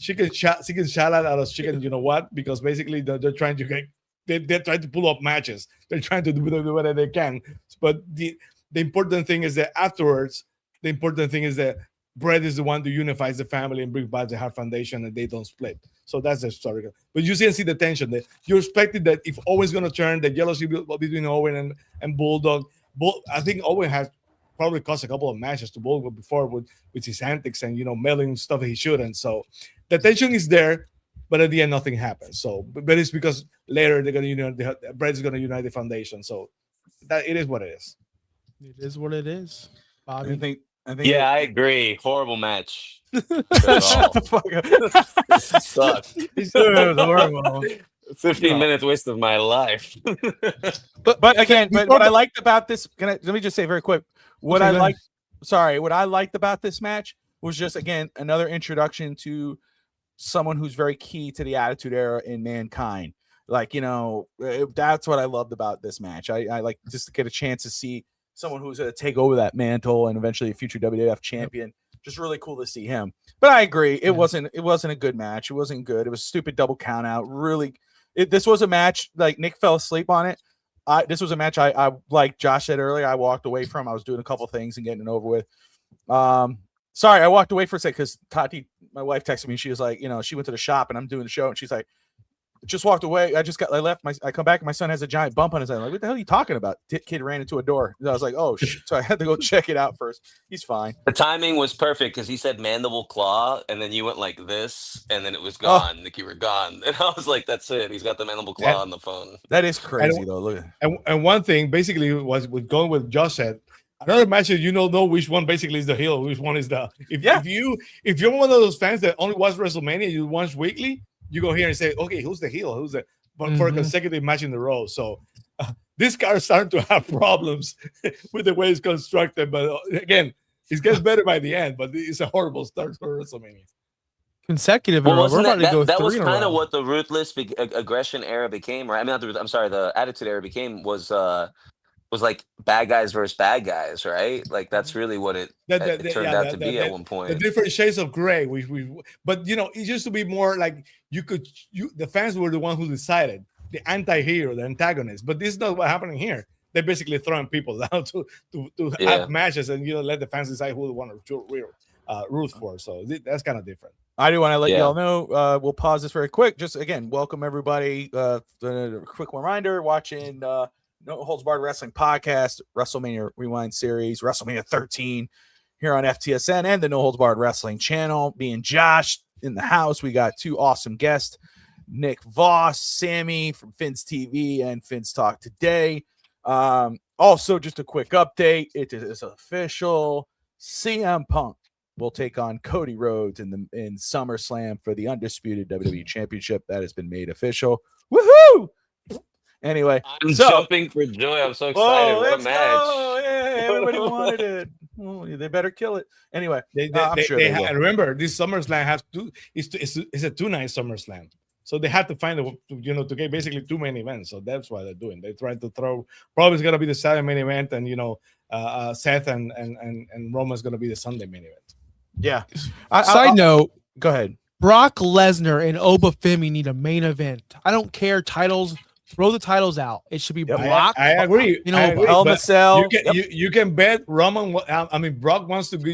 Chicken salad out of chicken, you know what? Because basically they're trying to they're trying to pull up matches. They're trying to do whatever they can. But the important thing is that afterwards, the important thing is that Bret is the one who unifies the family and brings back the Hart Foundation, and they don't split. So that's the story. But you see the tension that you're expecting, that if Owen's going to turn, the jealousy between Owen and Bulldog. I think Owen has probably cost a couple of matches to book before with his antics and mailing stuff that he shouldn't. So the tension is there, but at the end nothing happens. So, but it's because later they're gonna Bret's gonna unite the foundation. So that it is what it is. It is what it is. Bobby. I think Yeah, I agree. Horrible match. Shut the fuck up. This sucked. It's horrible. 15 minutes waste of my life. But again, what I liked about this, let me just say very quick. What I liked about this match was just, again, another introduction to someone who's very key to the Attitude Era in Mankind. Like, that's what I loved about this match. I like just to get a chance to see someone who's going to take over that mantle and eventually a future WWF champion. Just really cool to see him. But I agree, it wasn't a good match. It wasn't good. It was a stupid double count out. Really, this was a match, like Nick fell asleep on it. This was a match I like Josh said earlier, I walked away from. I was doing a couple things and getting it over with. Sorry, I walked away for a second because Tati, my wife, texted me. She was like, she went to the shop and I'm doing the show, and she's like, just walked away. I left. I come back and my son has a giant bump on his head. I'm like, what the hell are you talking about? Kid ran into a door. And I was like, oh shit. So I had to go check it out first. He's fine. The timing was perfect because he said mandible claw, and then you went like this, and then it was gone. Nick, you were gone. And I was like, that's it. He's got the mandible claw on the phone. That is crazy, though. Look. And one thing basically was with going with Josh said, another match that know which one basically is the heel, which one is the if you're one of those fans that only watch WrestleMania, you watch weekly, you go here and say, okay, who's the heel? Who's the for a consecutive match in a row. So this car is starting to have problems with the way it's constructed. But again, it gets better by the end. But it's a horrible start for WrestleMania. Consecutive. Well, wasn't that was kind of what the ruthless aggression era became, right? I mean, the Attitude Era became was like bad guys versus bad guys, right? Like that's really what it turned out to be at one point. The different shades of gray. But it used to be more like the fans were the one who decided the anti-hero, the antagonist. But this is not what happening here. They're basically throwing people down to have matches and let the fans decide who they want to root for. So that's kind of different. I do want to let y'all know. We'll pause this very quick. Just again, welcome everybody. A quick reminder: watching No Holds Barred Wrestling Podcast, WrestleMania Rewind series, WrestleMania 13 here on FTSN and the No Holds Barred Wrestling channel. Me and Josh in the house. We got two awesome guests: Nick Voss, Sammy from Finn's TV and Finn's Talk Today. Also, just a quick update: it is official. CM Punk will take on Cody Rhodes in SummerSlam for the undisputed WWE Championship. That has been made official. Woohoo! Anyway, I'm jumping for joy. I'm so excited. What a match. Yeah, everybody wanted it. Well, they better kill it. Anyway, I'm sure they will. Remember, this SummerSlam has it's a 2-night SummerSlam. So they have to find to get basically 2 main events. So that's why they're doing. They're trying to throw. Probably it's gonna be the Saturday main event, and Seth and Roman's gonna be the Sunday main event. Yeah. Side note. Go ahead. Brock Lesnar and Obafemi need a main event. I don't care titles. Throw the titles out. It should be Brock. I agree. Hell in a Cell. You can bet Roman. I mean, Brock wants to be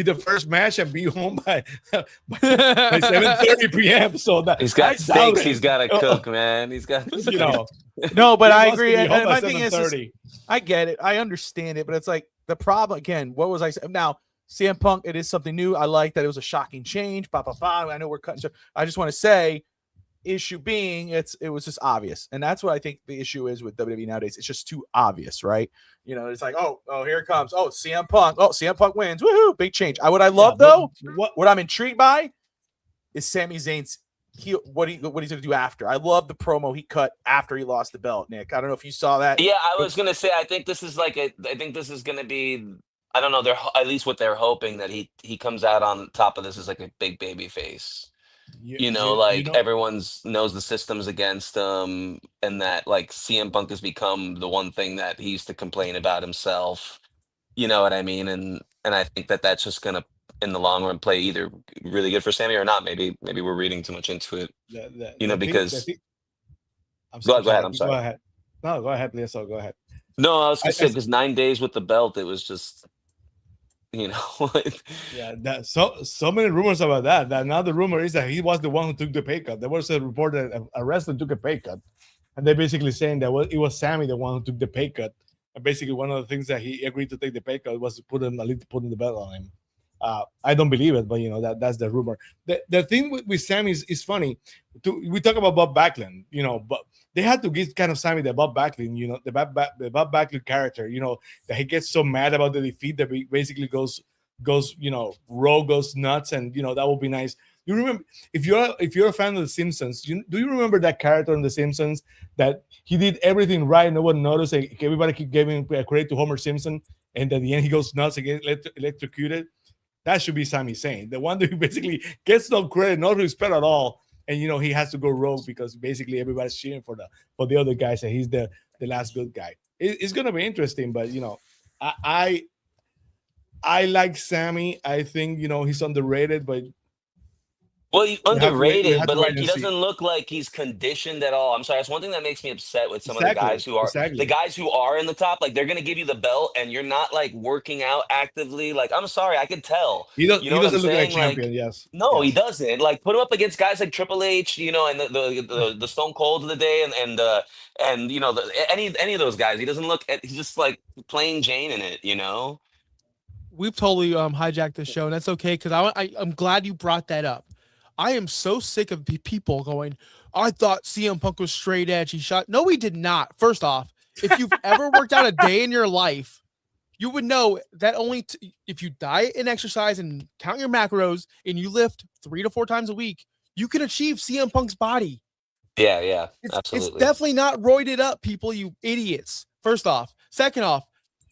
the first match and be home by 7:30 p.m. So that he's got steaks. He's got to cook, man. He's got No, but I agree. And my thing is, I get it. I understand it, but it's like the problem again. What was I saying? Now, CM Punk, it is something new. I like that it was a shocking change. I know we're cutting. So I just want to say, issue being, it was just obvious, and that's what I think the issue is with WWE nowadays. It's just too obvious, right? It's like, oh, here it comes. Oh, CM Punk. Oh, CM Punk wins. Woohoo! Big change. What I love though, what I'm intrigued by, is Sami Zayn's what he's going to do after. I love the promo he cut after he lost the belt. Nick, I don't know if you saw that. Yeah, I was going to say, I think this is going to be. I don't know. They're at least what they're hoping that he comes out on top of this as like a big baby face. Everyone knows the system's against him, and that like CM Punk has become the one thing that he used to complain about himself. You know what I mean? And I think that's just gonna in the long run play either really good for Sammy or not. Maybe we're reading too much into it. Because go ahead. I'm sorry. Go ahead. No, go ahead, please. So go ahead. No, I was gonna say because 9 days with the belt, it was just. So many rumors about that. That now the rumor is that he was the one who took the pay cut. There was a report that a wrestler took a pay cut, and they're basically saying that it was Sammy the one who took the pay cut And basically, one of the things that he agreed to take the pay cut was to put him putting the belt on him. I don't believe it, but that's the rumor. The thing with Sammy is funny. We talk about Bob Backlund, but they had to give kind of Sammy the Bob Backlund, the Bob Backlund character, that he gets so mad about the defeat that he basically goes rogue, goes nuts, and that would be nice. You remember, if you're a fan of The Simpsons, do you remember that character in The Simpsons that he did everything right, no one noticed, everybody keep giving credit to Homer Simpson, and at the end he goes nuts and gets electrocuted? That should be Sami Zayn, the one that basically gets no credit, no respect at all, and he has to go rogue because basically everybody's cheering for the other guys, and he's the last good guy. It's gonna be interesting, but I like Sammy. I think he's underrated, but well, underrated, but like he see. doesn't look like he's conditioned at all. I'm sorry, that's one thing that makes me upset with some of the Exactly, guys who are exactly. the guys who are in the top. Like they're gonna give you the belt, and you're not like working out actively. Like I'm sorry, I could tell. He You know what I'm doesn't look like saying? champion. Yes. No, he Yes. doesn't. Like put him up against guys like Triple H, and the Stone Cold of the day, and any of those guys. He doesn't look. He's just like plain Jane in it. We've totally hijacked the show, and that's okay because I'm glad you brought that up. I am so sick of people going, I thought CM Punk was straight edge. He shot. No, he did not. First off, if you've ever worked out a day in your life, you would know that only if you diet and exercise and count your macros and you lift 3 to 4 times a week, you can achieve CM Punk's body. Yeah, It's absolutely. definitely not roided up, people, you idiots. First off. Second off,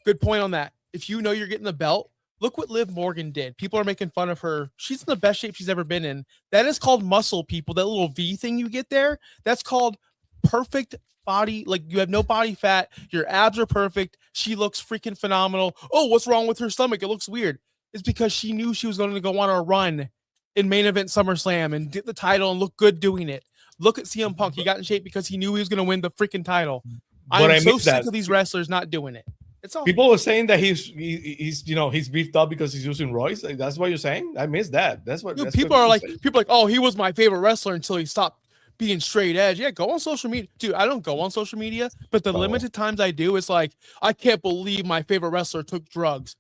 good point on that. If you know you're getting the belt, look what Liv Morgan did. People are making fun of her. She's in the best shape she's ever been in. That is called muscle, people. That little V thing you get there, that's called perfect body. Like you have no body fat. Your abs are perfect. She looks freaking phenomenal. Oh, what's wrong with her stomach? It looks weird. It's because she knew she was going to go on a run in main event SummerSlam and get the title and look good doing it. Look at CM Punk. He got in shape because he knew he was going to win the freaking title. I'm so sick of these wrestlers not doing it. It's all people were saying that he's beefed up because he's using Royce. Like, that's what you're saying. I missed that. That's what people are like. People are like, oh, he was my favorite wrestler until he stopped being straight edge. Yeah, go on social media, dude. I don't go on social media, but the limited times I do, it's like I can't believe my favorite wrestler took drugs.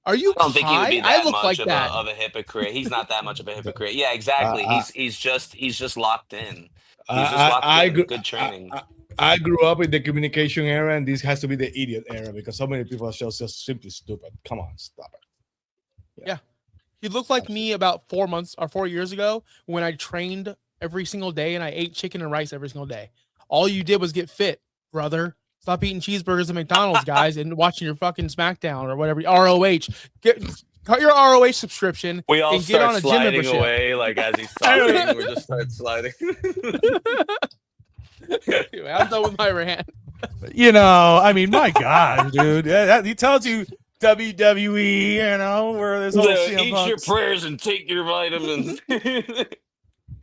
Are you? I don't think he would be that I look much like of, that. of a hypocrite. He's not that much of a hypocrite. Yeah, exactly. He's just locked in. He's just locked in. Good training. I grew up in the communication era, and this has to be the idiot era because so many people are just simply stupid. Come on, stop it. Yeah. He looked like me about 4 months or 4 years ago when I trained every single day and I ate chicken and rice every single day. All you did was get fit, brother. Stop eating cheeseburgers at McDonald's, guys, and watching your fucking SmackDown or whatever. ROH. Cut your ROH subscription. We all and get on start a gym sliding membership. away, like as he's talking, we just start sliding. Anyway, I'm done with my rant. I mean, my God, dude. He tells you WWE, where there's all eat your prayers and take your vitamins.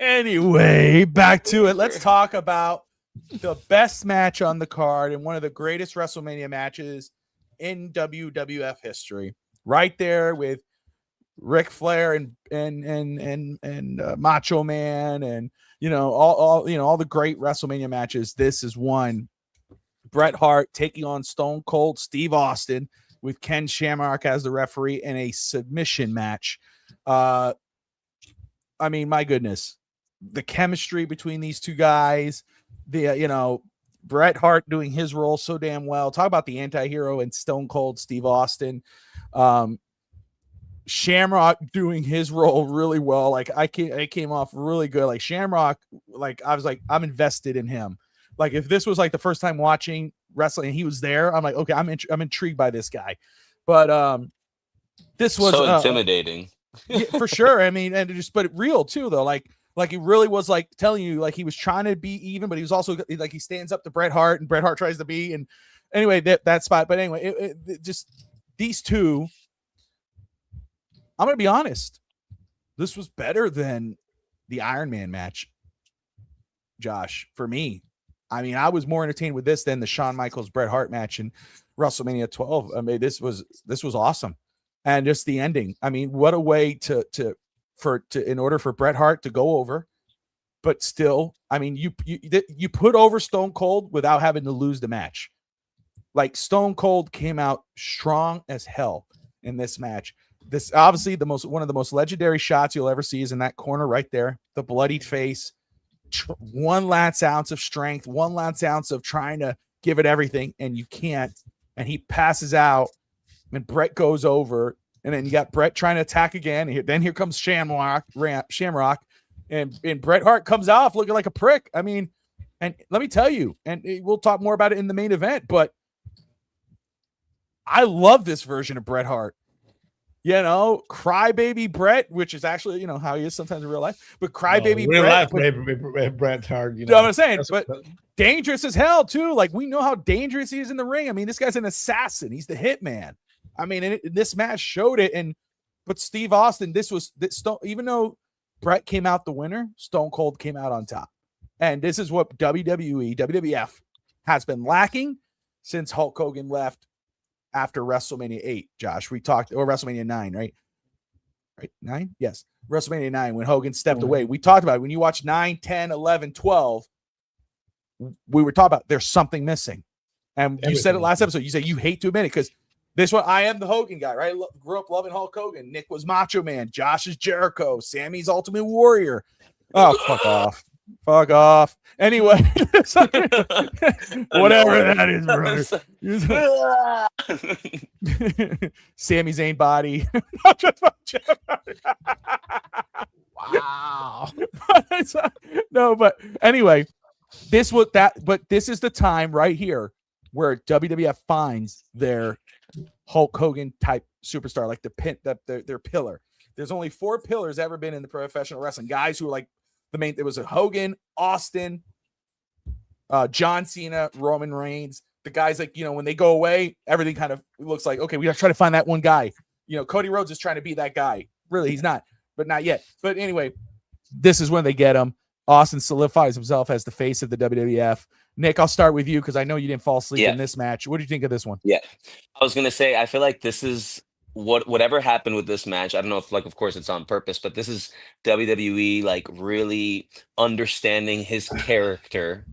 Anyway, back to it. Let's talk about the best match on the card and one of the greatest WrestleMania matches in WWF history. Right there with Ric Flair and Macho Man and all the great WrestleMania matches. This is one. Bret Hart taking on Stone Cold Steve Austin with Ken Shamrock as the referee in a submission match. I mean, my goodness, the chemistry between these two guys, Bret Hart doing his role so damn well. Talk about the anti-hero and Stone Cold Steve Austin. Shamrock doing his role really well. Like I came off really good. Like Shamrock, like I was like, I'm invested in him. Like if this was like the first time watching wrestling and he was there, I'm like, okay, I'm intrigued by this guy. But this was so intimidating. Yeah, for sure. I mean, but real too though. Like he really was like telling you, like he was trying to be even, but he was also like he stands up to Bret Hart and Bret Hart tries to be. And anyway, that spot. But anyway, it just these two. I'm going to be honest. This was better than the Iron Man match, Josh, for me. I mean, I was more entertained with this than the Shawn Michaels Bret Hart match in WrestleMania 12. I mean, this was awesome. And just the ending. I mean, what a way to in order for Bret Hart to go over, but still, I mean, you put over Stone Cold without having to lose the match. Like Stone Cold came out strong as hell in this match. This obviously one of the most legendary shots you'll ever see is in that corner right there, the bloodied face, 1 last ounce of strength, 1 last ounce of trying to give it everything, and you can't. And he passes out, and Bret goes over, and then you got Bret trying to attack again. Then here comes Shamrock, and Bret Hart comes off looking like a prick. I mean, and let me tell you, and we'll talk more about it in the main event, but I love this version of Bret Hart. Crybaby Bret, which is actually, how he is sometimes in real life, but crybaby Bret Hart, you know what I'm saying? But dangerous as hell too. Like, we know how dangerous he is in the ring. I mean, this guy's an assassin. He's the hitman. I mean, this match showed it. But Steve Austin, even though Bret came out the winner, Stone Cold came out on top. And this is what WWF has been lacking since Hulk Hogan left after WrestleMania 8, Josh. We talked, or WrestleMania 9, right? Right? 9? Yes. WrestleMania 9, when Hogan stepped away. We talked about it. When you watch 9, 10, 11, 12, we were talking about there's something missing. And you said it last episode. You said you hate to admit it because this one, I am the Hogan guy, right? Grew up loving Hulk Hogan. Nick was Macho Man. Josh is Jericho. Sammy's Ultimate Warrior. Oh, fuck off. Fuck off. Anyway, whatever that is, brother. Sami Zayn body. Wow. No, but anyway, this is the time right here where WWF finds their Hulk Hogan type superstar, like their pillar. There's only 4 pillars ever been in the professional wrestling. Guys who are like the main. There was a Hogan, Austin, John Cena, Roman Reigns. The guys like, when they go away, everything kind of looks like, okay, we got to try to find that one guy. Cody Rhodes is trying to be that guy. Really, he's not, but not yet. But anyway, this is when they get him. Austin solidifies himself as the face of the WWF. Nick, I'll start with you because I know you didn't fall asleep in this match. What do you think of this one? Yeah, I was gonna say, I feel like this is whatever happened with this match. I don't know if, like, of course it's on purpose, but this is WWE like really understanding his character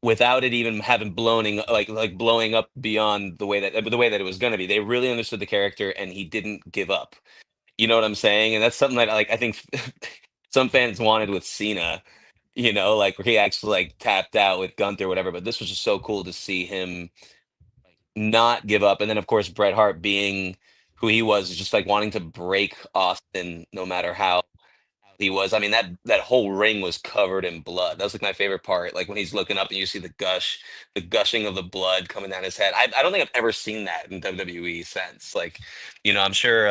without it even having blowing up beyond the way that it was going to be. They really understood the character, and he didn't give up. You know what I'm saying? And that's something that, like, I think some fans wanted with Cena. Like, where he actually like tapped out with Gunther or whatever. But this was just so cool to see him not give up. And then, of course, Bret Hart being who he was, just like wanting to break Austin no matter how he was. I mean, that whole ring was covered in blood. That was like my favorite part. Like when he's looking up and you see the gushing of the blood coming down his head. I don't think I've ever seen that in WWE since. Like, I'm sure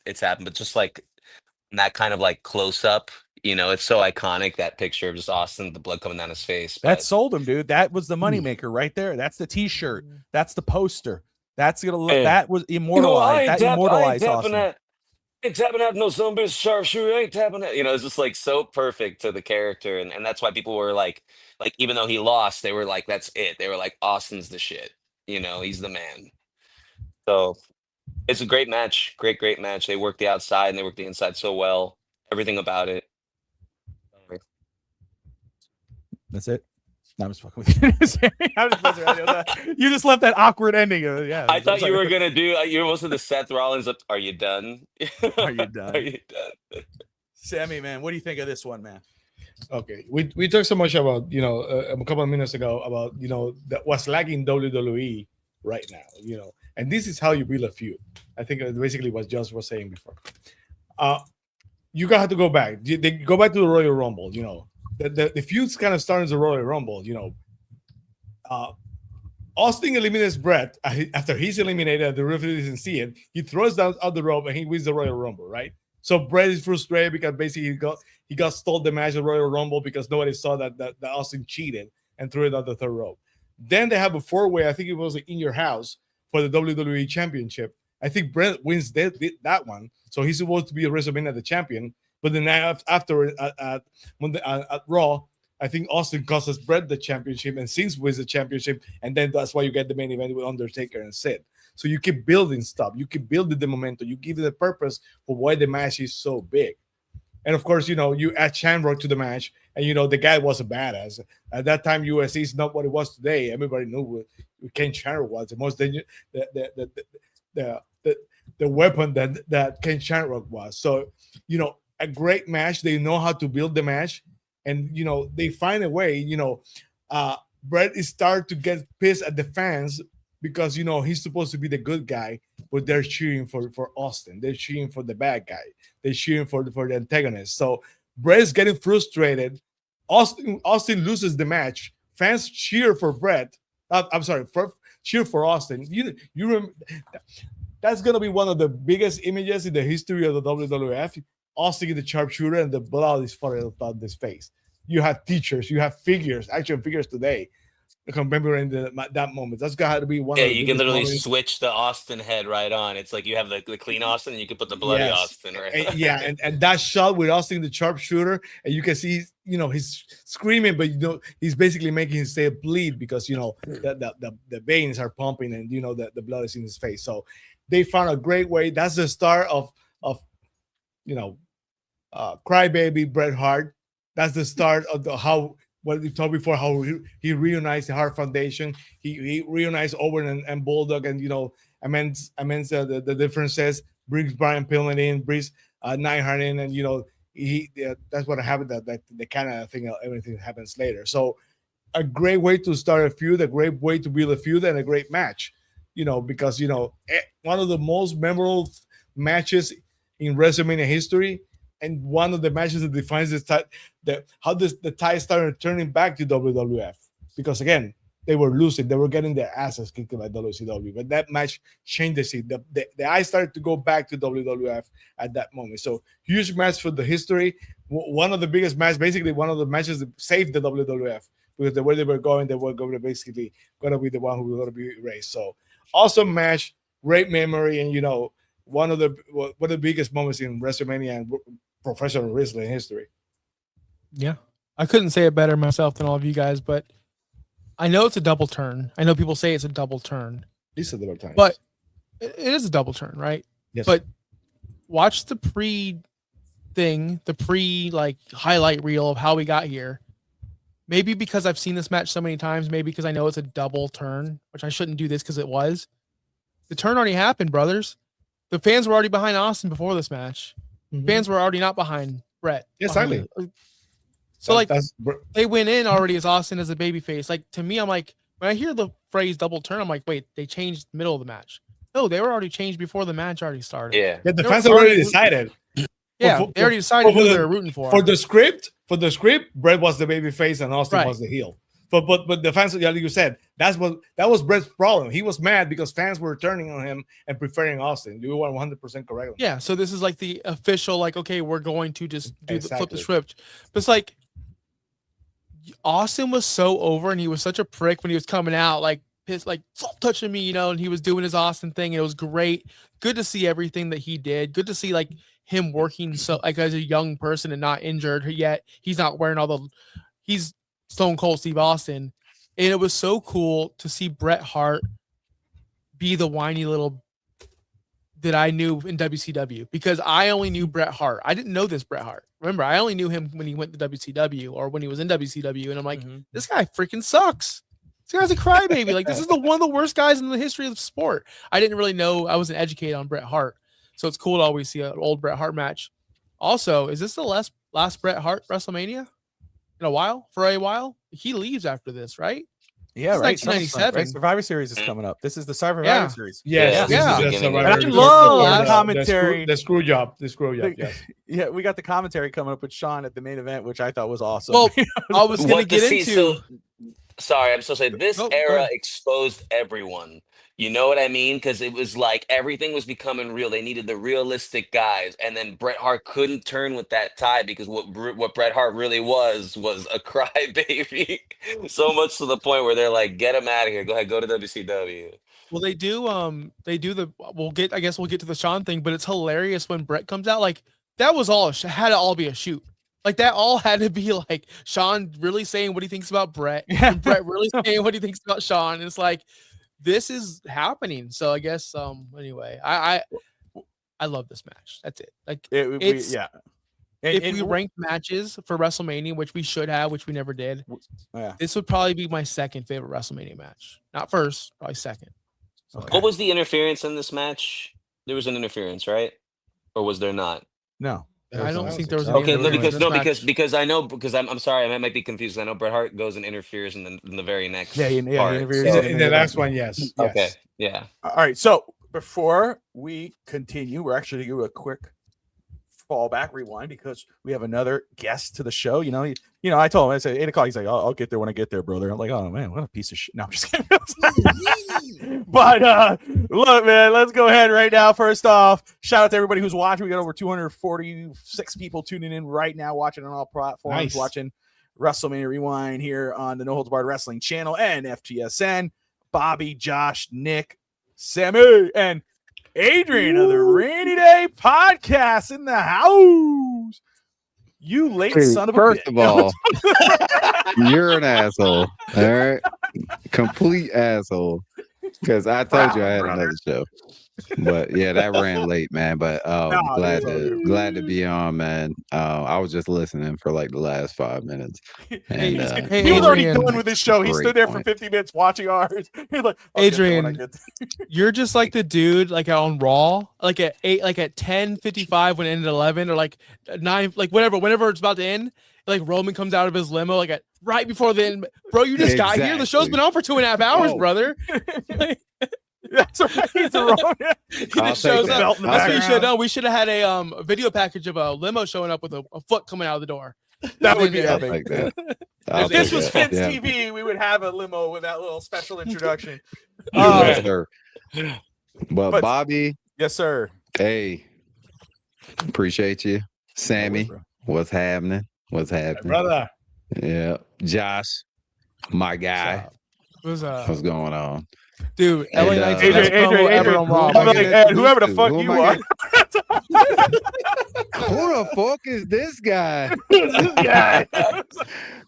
it's happened, but just like that kind of like close up, it's so iconic, that picture of just Austin, the blood coming down his face. That sold him, dude. That was the moneymaker right there. That's the t-shirt. That's the poster. That's gonna look. That was immortalized. That immortalized Austin. Ain't tapping out no some bitch sharpshooter. Ain't tapping out. It's just like so perfect to the character, and that's why people were like even though he lost, they were like, that's it. They were like, Austin's the shit. He's the man. So it's a great match. Great match. They worked the outside and they worked the inside so well. Everything about it. That's it. No, I'm just fucking with you. You just left that awkward ending. Yeah. I thought you were gonna do. You were almost in the Seth Rollins. Are you done? Are you done? Are you done? Sammy, man, what do you think of this one, man? Okay, we talked so much about a couple of minutes ago about that what's lacking WWE right now. And this is how you build a feud. I think basically what Josh was saying before. You have to go back. They go back to the Royal Rumble. The feud's kind of starting the Royal Rumble. Austin eliminates Bret after he's eliminated. The referee doesn't see it. He throws down out the rope and he wins the Royal Rumble, right? So Bret is frustrated because basically he got stole the match of Royal Rumble because nobody saw that Austin cheated and threw it out the third rope. Then they have a 4-way. I think it was in your house for the WWE Championship. I think Bret wins that one, so he's supposed to be a WrestleMania the champion. But then after at Raw, I think Austin costs Bret the championship and Sings wins the championship, and then that's why you get the main event with Undertaker and Sid. So you keep building stuff, you keep building the momentum, you give it a purpose for why the match is so big. And of course, you add Shamrock to the match, and the guy was a badass. At that time, USC is not what it was today. Everybody knew Ken Shamrock was the most dangerous, the weapon that Ken Shamrock was. So, a great match. They know how to build the match, and they find a way. Bret is starting to get pissed at the fans because he's supposed to be the good guy, but they're cheering for Austin. They're cheering for the bad guy. They're cheering for the antagonist. So Bret is getting frustrated. Austin loses the match. Fans cheer for Bret. Cheer for Austin. That's gonna be one of the biggest images in the history of the WWF. Austin in the sharpshooter and the blood is falling out his face. You have teachers, you have action figures today commemorating that moment. That's got to be one. Yeah, of the you can literally moments. switch the Austin head right on. It's like you have the clean Austin, and you can put the bloody Austin right. And that shot with Austin the sharpshooter, and you can see he's screaming, but he's basically making his head bleed because the veins are pumping and the blood is in his face. So they found a great way. That's the start of Crybaby Bret Hart. That's the start of what we talked before, how he reunites the Hart Foundation. He reunites Owen and Bulldog, and amends the differences. Brings Brian Pillman in, brings Neidhart in, and that's what happened. That the kind of thing, everything happens later. So a great way to start a feud, a great way to build a feud, and a great match. Because one of the most memorable matches in WrestleMania history. And one of the matches that defines how the tide started turning back to WWF, because again they were losing, they were getting their asses kicked by WCW, but that match changed the scene. The eye started to go back to WWF at that moment. So huge match for the history, one of the biggest matches, basically one of the matches that saved the WWF, because the way they were going to basically going to be the one who was going to be erased. So awesome match, great memory, and one of the biggest moments in WrestleMania and professional wrestling history. Yeah, I couldn't say it better myself than all of you guys, but I know it's a double turn. I know people say it's a double turn. It's a double turn, but it is a double turn, right? Yes. But watch the highlight reel of how we got here. Maybe because I've seen this match so many times, maybe because I know it's a double turn, which I shouldn't do this because it was. The turn already happened, brothers. The fans were already behind Austin before this match. Mm-hmm. Fans were already not behind Bret. Exactly. So they went in already as Austin as a babyface. Like, to me, I'm like, when I hear the phrase double turn, I'm like, wait, they changed the middle of the match. No, they were already changed before the match already started. Yeah, the fans already decided. Yeah, they already decided who they were rooting for. For the script, Bret was the babyface and Austin was the heel. But the fans, like you said, that was Bret's problem. He was mad because fans were turning on him and preferring Austin. You were 100% correct. Yeah, so this is like the official, like, okay, we're going to just flip the script. But it's like Austin was so over, and he was such a prick when he was coming out, like pissed, like stop touching me, and he was doing his Austin thing, and it was great. Good to see everything that he did. Good to see like him working so like as a young person and not injured yet. He's not wearing he's Stone Cold Steve Austin, and it was so cool to see Bret Hart be the whiny little that I knew in WCW, because I only knew Bret Hart. I didn't know this Bret Hart. Remember, I only knew him when he went to WCW or when he was in WCW, and I'm like, this guy freaking sucks. This guy's a crybaby. Like, this is one of the worst guys in the history of the sport. I didn't really know. I wasn't educated on Bret Hart, so it's cool to always see an old Bret Hart match. Also, is this the last Bret Hart WrestleMania? For a while, he leaves after this, right? Yeah, right. 1997. Right? Survivor Series is coming up. This is the Survivor Series. Yes, yeah. I love the commentary. The screw job. Yes. Yeah, we got the commentary coming up with Sean at the main event, which I thought was awesome. Well, I was going to get into. Sorry, I'm so sorry. This era exposed everyone. You know what I mean? Because it was like everything was becoming real. They needed the realistic guys, and then Bret Hart couldn't turn with that tie, because what Bret Hart really was a crybaby. So much to the point where they're like, "Get him out of here. Go ahead, go to WCW." Well, they do the. I guess we'll get to the Sean thing, but it's hilarious when Bret comes out. Like, that was had to all be a shoot. Like, that all had to be like Sean really saying what he thinks about Bret, and Bret really saying what he thinks about Sean. And it's like, this is happening. So I guess anyway, I love this match. That's it. Like, And, if we ranked matches for WrestleMania, which we should have, which we never did, this would probably be my second favorite WrestleMania match. Not first, probably second. So, What was the interference in this match? There was an interference, right? Or was there not? No. I don't think there was any Okay, interference. because I know, because I'm sorry, I might be confused. I know Bret Hart goes and interferes in the very next he part. interferes So- In the last one, yes. okay, yeah. All right. So before we continue, we're actually going to do a quick fallback rewind because we have another guest to the show. You know, I told him, I said 8 o'clock. He's like, I'll get there when I get there, brother. I'm like, oh man, what a piece of shit. No, I'm just kidding. But look, man, let's go ahead right now. First off, shout out to everybody who's watching. We got over 246 people tuning in right now, watching on all platforms, Nice. watching WrestleMania Rewind here on the No Holds Barred Wrestling channel and FTSN. Bobby, Josh, Nick, Sammy, and Adrian of the Rainy Day Podcast in the house. You late son of a First bitch. of all, you're an asshole. All right, complete asshole. Because I told you I had another show. But yeah, that ran late, man. But glad to be on, man. I was just listening for like the last 5 minutes. And he was already Adrian, done with his show. He great stood there for point. 50 minutes watching ours. He's like, "I'll get there when I Adrian, get there." you're just like the dude like on Raw, like at 10:55 when it ended 11, or like 9, like whenever it's about to end. Like Roman comes out of his limo like right before the end. Bro, you just got here. The show's been on for 2.5 hours, brother. That's right. He's the wrong. He just shows the up. belt in the That's what you background. should have done. We should have had a video package of a limo showing up with a foot coming out of the door. That would be I'll epic. like that. If this was Finn Finn's TV, we would have a limo with that little special introduction. Yes, sir. But But- Bobby, Yes, sir. hey, appreciate you. Sammy, what's happening? What's happening? Brother. Yeah, Josh, my guy. It was What's going on? dude, And, LA Knight's the best Adrian, promo ever Adrian. on Raw. I'm like, Who Ed, whoever the fuck am you I are. Who the fuck is this guy? Yeah.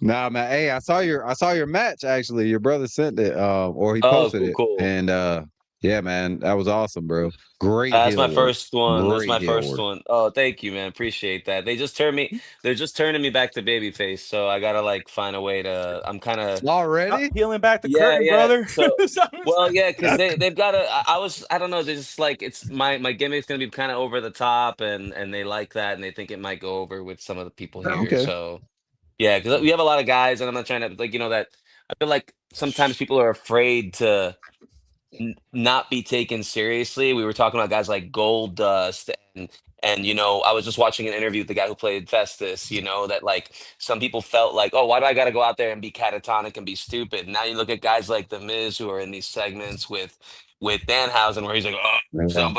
Nah, man. Hey, I saw your match actually. Your brother sent it, or he Oh, posted cool. it, and yeah, man, that was awesome, bro. Great. That's my heel first one. That's Great my heel first work. one. Oh, thank you, man. Appreciate that. They're just turning me back to babyface. So I gotta like find a way to. I'm kind of. Already? Peeling back the Yeah, curtain, yeah. brother. So- Well, yeah, because they've got to. I don't know. They're just like it's my gimmick's gonna be kind of over the top, and they like that, and they think it might go over with some of the people here. Okay. So yeah, because we have a lot of guys, and I'm not trying to like that. I feel like sometimes people are afraid to not be taken seriously. We were talking about guys like Goldust and I was just watching an interview with the guy who played Festus, that like some people felt like, oh, why do I got to go out there and be catatonic and be stupid? Now you look at guys like The Miz who are in these segments with Danhausen where he's like, oh, so,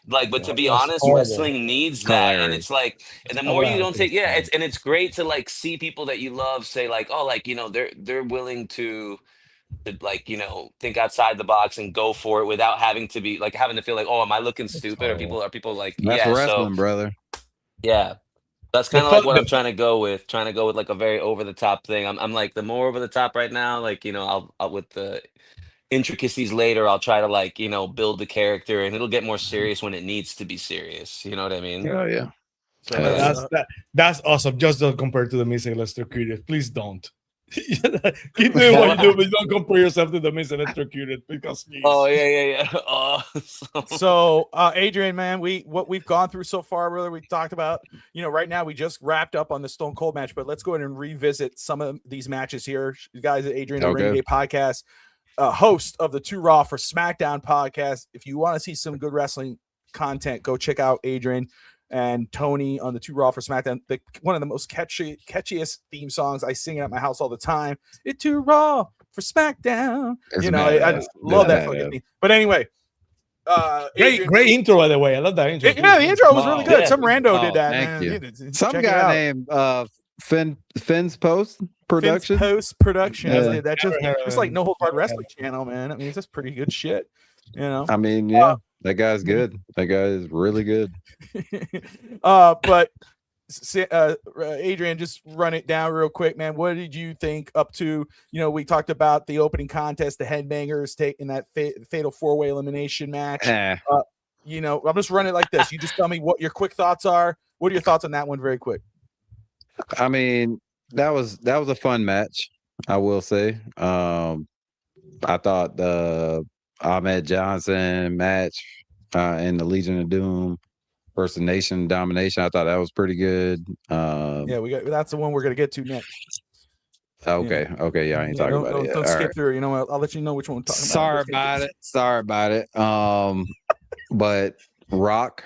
but to be That's honest, horrible. wrestling needs that. And Hilarious. it's like, and the more you don't take, it's great to like see people that you love say like, oh, like, they're willing to like think outside the box and go for it without having to be like having to feel like, oh, am I looking stupid, or people like That's yeah wrestling, so brother. yeah, that's kind of like what I'm trying to go with like a very over the top thing. I'm like the more over the top right now, like I'll with the intricacies later I'll try to like build the character, and it'll get more serious when it needs to be serious, you know what I mean? Oh yeah. That's awesome. Just don't compare to the Miz and Electrocuted. Please don't. Keep doing what you do, but don't compare yourself to the Miz and Electrocuted because Oh yeah oh So, Adrian, man, what we've gone through so far, really, we talked about, right now we just wrapped up on the Stone Cold match, but let's go ahead and revisit some of these matches here. You guys at Adrian, the Rainy Day Podcast, host of the Two Raw for SmackDown podcast. If you want to see some good wrestling content, go check out Adrian and Tony on the Two Raw for SmackDown. One of the most catchiest theme songs I sing at my house all the time. It's Two Raw for SmackDown. I love that fucking thing. But anyway, great intro, by the way. I love that intro. Yeah, the intro was really good. Yeah. Some rando did that. Thank Man. you. Some Check it guy out. named Finn's Post Production. Post production. Yeah. That just like No Holds Barred Wrestling channel, man. I mean, it's just pretty good shit. I mean, yeah, that guy's good. That guy is really good. But Adrian, just run it down real quick, man. What did you think up to? We talked about the opening contest, the Headbangers taking that fatal 4-way elimination match. I'm just running it like this. You just tell me what your quick thoughts are. What are your thoughts on that one, very quick? I mean, that was a fun match, I will say. I thought the Ahmed Johnson match in the Legion of Doom versus Nation of Domination, I thought that was pretty good. Yeah, that's the one we're gonna get to next. Okay, yeah, I ain't talking about it yet. Don't All skip right. through. I'll let you know which one we're talking Sorry about it. But Rocky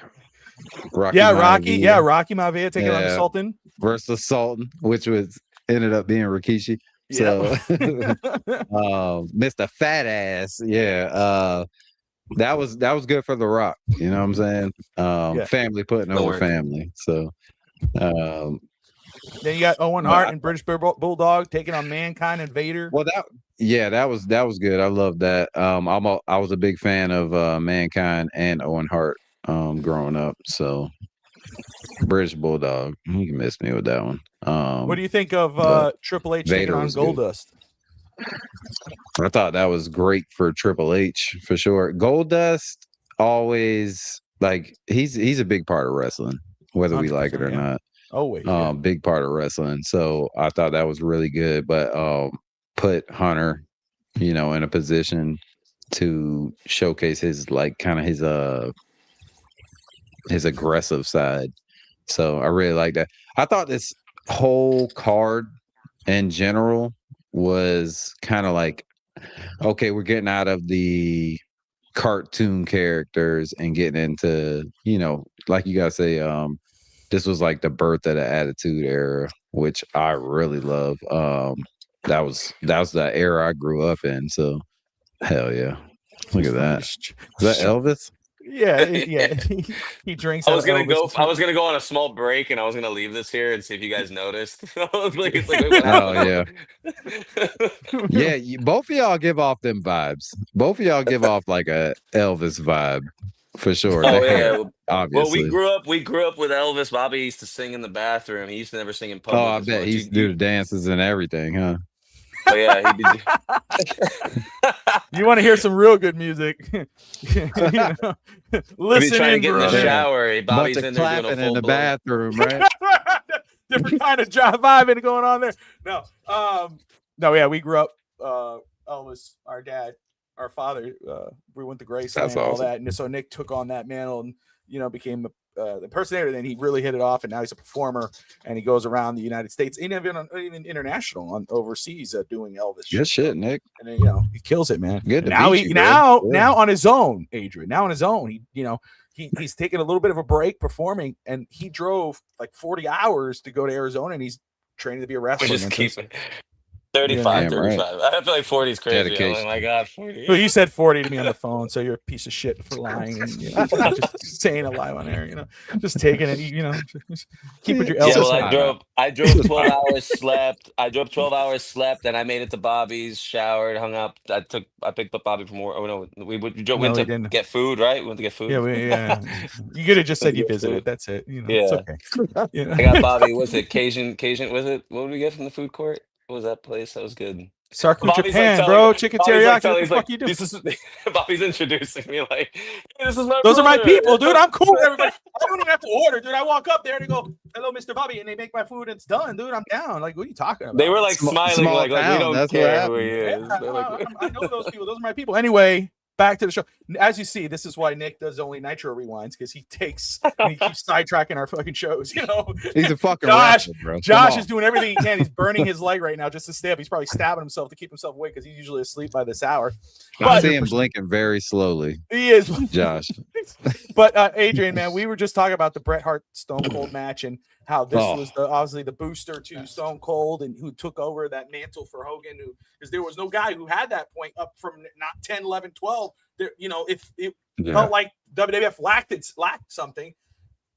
Maivia, Rocky Maivia taking on the Sultan versus Sultan, which ended up being Rikishi. So, Mr. Fat Ass, that was good for The Rock. You know what I'm saying? Family putting over family. So, then you got Owen Hart and British Bulldog taking on Mankind and Vader. Well, that was good. I love that. I was a big fan of Mankind and Owen Hart growing up. So British Bulldog, you can miss me with that one. What do you think of Triple H taking on Goldust? I thought that was great for Triple H for sure. Goldust always he's a big part of wrestling, whether we like it or not. Always, big part of wrestling. So I thought that was really good, but put Hunter, in a position to showcase his his aggressive side. So I really like that. I thought this whole card in general was kind of like, okay, we're getting out of the cartoon characters and getting into, like you gotta say, this was like the birth of the Attitude Era, which I really love. That was the era I grew up in. So hell yeah. Look at that. Is that Elvis? Yeah. He drinks. I was gonna go on a small break, and I was gonna leave this here and see if you guys noticed. Wait, what happened? Yeah. Both of y'all give off them vibes. Both of y'all give off like a Elvis vibe for sure. Oh hair, obviously. Well, we grew up with Elvis. Bobby used to sing in the bathroom. He used to never sing in public. Oh, I bet he used to do the dances and everything, huh? Oh yeah, he did. You want to hear some real good music? Listen, trying to get in the shower. Bobby's in there doing a full in the bathroom, right? Different kind of vibing going on there. No, we grew up. Elvis, our dad, our father, we went to Graceland and all that, and so Nick took on that mantle and became the impersonator. Then he really hit it off, and now he's a performer, and he goes around the United States, even international, overseas, doing Elvis. Good shit, Nick. And then, he kills it, man. Good. Now on his own, Adrian. Now on his own, he's taking a little bit of a break performing, and he drove like 40 hours to go to Arizona, and he's training to be a wrestler. Just keep it. 35. Right. I feel like 40 is crazy. Dedication. Oh my god, 40. Well, you said 40 to me on the phone, so you're a piece of shit for lying and just saying a lie on air. Just taking it. Just keep it your Elvis. Yeah, well, I drove 12 hours, slept. I drove 12 hours, slept, and I made it to Bobby's, showered, hung up. I picked up Bobby from work. Oh no, we went to get food, right? We went to get food. Yeah. You could have just said you visited. That's it. It's okay. I got Bobby. Was it Cajun? Was it? What did we get from the food court? What was that place? That was good. Sarku Japan, bro. Chicken teriyaki. What the fuck you doing? Bobby's introducing me like, hey, this is my Those are my people, dude. I'm cool with everybody. I don't even have to order, dude. I walk up there and they go, hello, Mr. Bobby, and they make my food and it's done, dude. I'm down. Like, what are you talking about? They were like smiling, like we don't care who he is. I know those people. Those are my people. Anyway, back to the show. As you see, this is why Nick does only Nitro Rewinds, because he keeps sidetracking our fucking shows. He's a fucking Josh, rapper, bro. Josh is doing everything he can. He's burning his light right now just to stay up. He's probably stabbing himself to keep himself awake because he's usually asleep by this hour. I see him blinking very slowly. He is, Josh. But Adrian, man, we were just talking about the Bret Hart Stone Cold match and how this was obviously the booster to Stone Cold and who took over that mantle for Hogan, because there was no guy who had that point up from not 10, 11, 12. There, if it felt like WWF lacked something,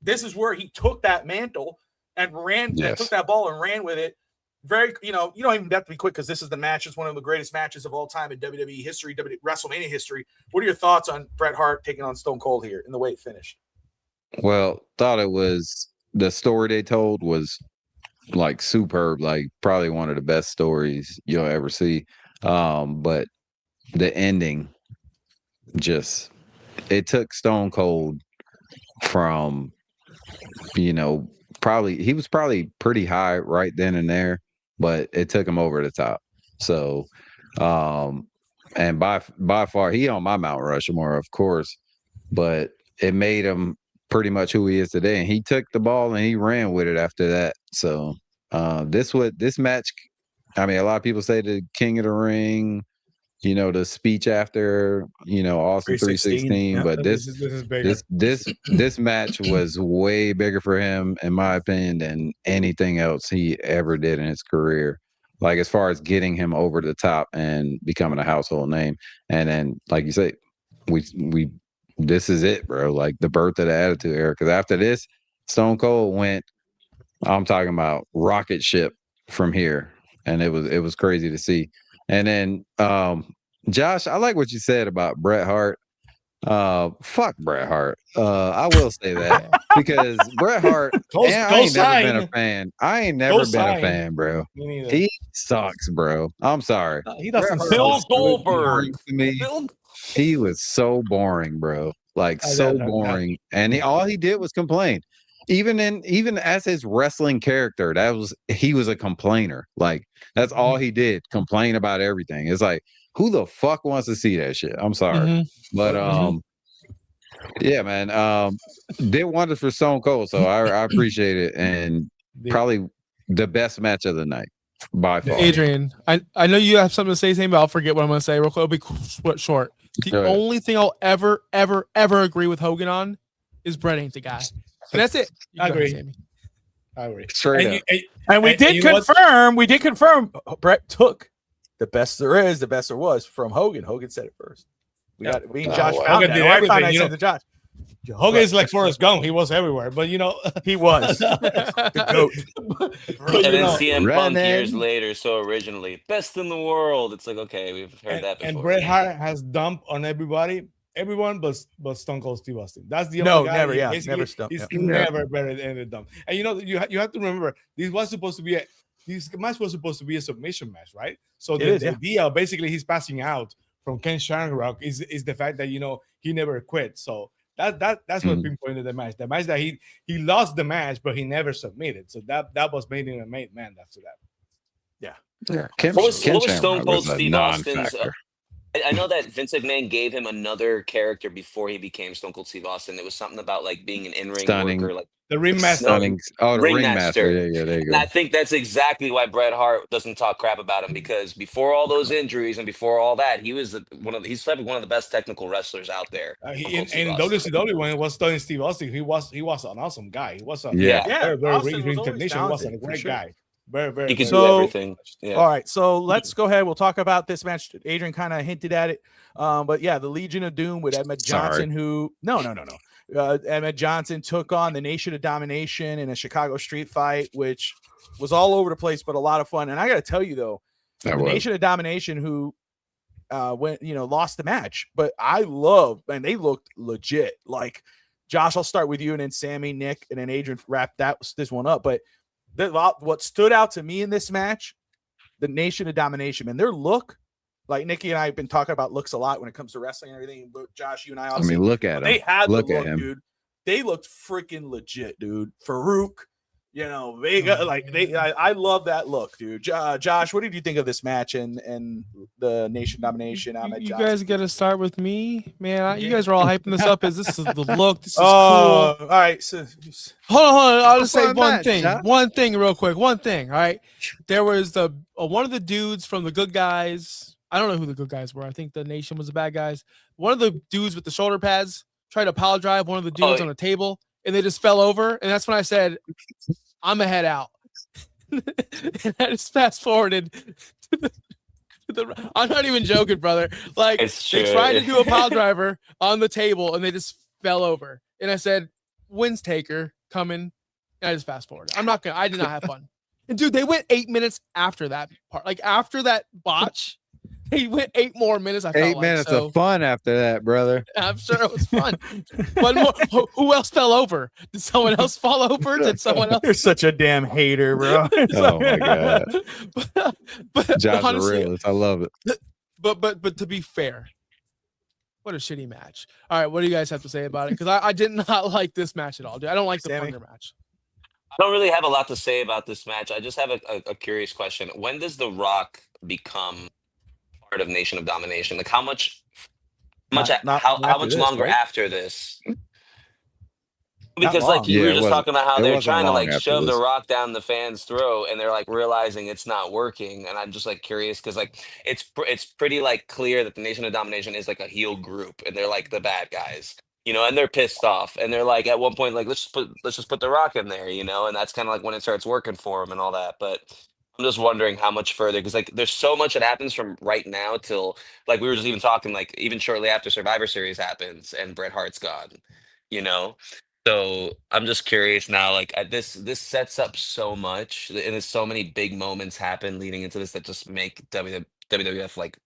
this is where he took that mantle and ran, took that ball and ran with it. Very, you don't even have to be quick because this is the match. It's one of the greatest matches of all time in WWE history, WrestleMania history. What are your thoughts on Bret Hart taking on Stone Cold here and the way it finished? Well, thought it was, the story they told was like superb, like probably one of the best stories you'll ever see. But the ending, it took Stone Cold from, was probably pretty high right then and there, but it took him over the top. So, and by far, he on my Mount Rushmore, of course, but it made him pretty much who he is today. And he took the ball and he ran with it after that. So, this match, I mean, a lot of people say the King of the Ring, the speech after, Austin 316, but this is bigger. this match was way bigger for him, in my opinion, than anything else he ever did in his career. Like, as far as getting him over the top and becoming a household name. And then, like you say, we this is it, bro. Like, the birth of the Attitude Era. Because after this, Stone Cold went, I'm talking about rocket ship from here. And it was crazy to see. And then, Josh, I like what you said about Bret Hart. Fuck Bret Hart. I will say that because Bret Hart, I ain't never been a fan. I ain't never been a fan, bro. He sucks, bro. I'm sorry. He doesn't. Phil Goldberg. To me, he was so boring, bro. Like, so boring, and all he did was complain. Even as his wrestling character, he was a complainer. Like, that's all he did, complain about everything. It's like, who the fuck wants to see that shit? I'm sorry. But yeah, man. Did wonders for Stone Cold, so I appreciate it, and probably the best match of the night by far. Adrian, I know you have something to say, but I'll forget what I'm gonna say real quick. It'll be short. The only thing I'll ever agree with Hogan on is Bret ain't the guy. And that's it. I agree. I agree. Straight up. And we did confirm Bret took the best there is, the best there was from Hogan. Hogan said it first. We and Josh found Hogan that. did I everything, found I said to Josh. Hogan is like Forrest Gump. He was everywhere, but he was the GOAT. And then CM Punk years later, so originally best in the world. It's like, okay, we've heard that before. And Bret Hart has dumped on everyone but Stone Cold Steve Austin. That's the only guy. Never stumped. He's never better than the dump. And you have to remember, this match was supposed to be a submission match, right? So the idea, basically, he's passing out from Ken Shamrock is the fact that he never quit. So that's what pinpointed the match. The match that he lost the match, but he never submitted. So that was made him a made man after that. Yeah. What was Stone Cold Steve Austin's? I know that Vince McMahon gave him another character before he became Stone Cold Steve Austin. It was something about like being an in-ring worker, like the ringmaster. The ringmaster. Yeah, there you go. And I think that's exactly why Bret Hart doesn't talk crap about him, because before all those injuries and before all that, he was he's probably one of the best technical wrestlers out there. In WCW, when it was Stone Steve Austin, he was an awesome guy. He was a very ring technician. He was a great guy. Very, he can do everything. Yeah. All right, so let's go ahead. We'll talk about this match. Adrian kind of hinted at it, but yeah, the Legion of Doom with Ahmed Johnson, Ahmed Johnson took on the Nation of Domination in a Chicago street fight, which was all over the place, but a lot of fun. And I got to tell you though, Nation of Domination, who lost the match, but they looked legit. Like, Josh, I'll start with you, and then Sammy, Nick, and then Adrian wrap this one up, but. What stood out to me in this match, the Nation of Domination, man, their look, like Nikki and I have been talking about looks a lot when it comes to wrestling and everything. But Josh, you and I also, look at them. They had look the look, dude. They looked freaking legit, dude. Farouk, Vega, I love that look, dude. Josh, what did you think of this match and the Nation Domination? You guys got to start with me, man. You guys are all hyping this up. This is the look. This is cool. All right. So, hold on. I'll just say one thing real quick. One thing. All right. There was one of the dudes from the Good Guys. I don't know who the Good Guys were. I think the Nation was the bad guys. One of the dudes with the shoulder pads tried to pile drive one of the dudes on a table, and they just fell over. And that's when I said, I'm a head out. And I just fast forwarded to the I'm not even joking, brother. Like, they tried to do a pile driver on the table and they just fell over. And I said, when's Taker coming? And I just fast forwarded. I did not have fun. And dude, they went 8 minutes after that part. Like, after that botch, they went 8 more minutes. 8 minutes of fun after that, brother. I'm sure it was fun. One more. Who else fell over? Did someone else fall over? Did someone else? You're such a damn hater, bro. Oh my god. but Josh, honestly, the realist. I love it. But to be fair, what a shitty match. All right, what do you guys have to say about it? Because I did not like this match at all, dude. I don't like the Thunder match. I don't really have a lot to say about this match. I just have a curious question. When does The Rock become part of Nation of Domination? Like, Not how after much this, longer right? after this? Not Because like long. we Yeah, were just talking about how it they're wasn't trying to long like after shove The this. Rock down the fans' throat, and they're like realizing it's not working. And I'm just like curious because like it's pretty like clear that the Nation of Domination is like a heel group, and they're like the bad guys, and they're pissed off, and they're like at one point like let's just put The Rock in there, and that's kind of like when it starts working for them and all that. But I'm just wondering how much further because like there's so much that happens from right now till like we were just even talking like even shortly after Survivor Series happens and Bret Hart's gone, you know. So I'm just curious now, like this sets up so much, and there's so many big moments happen leading into this that just make WWF like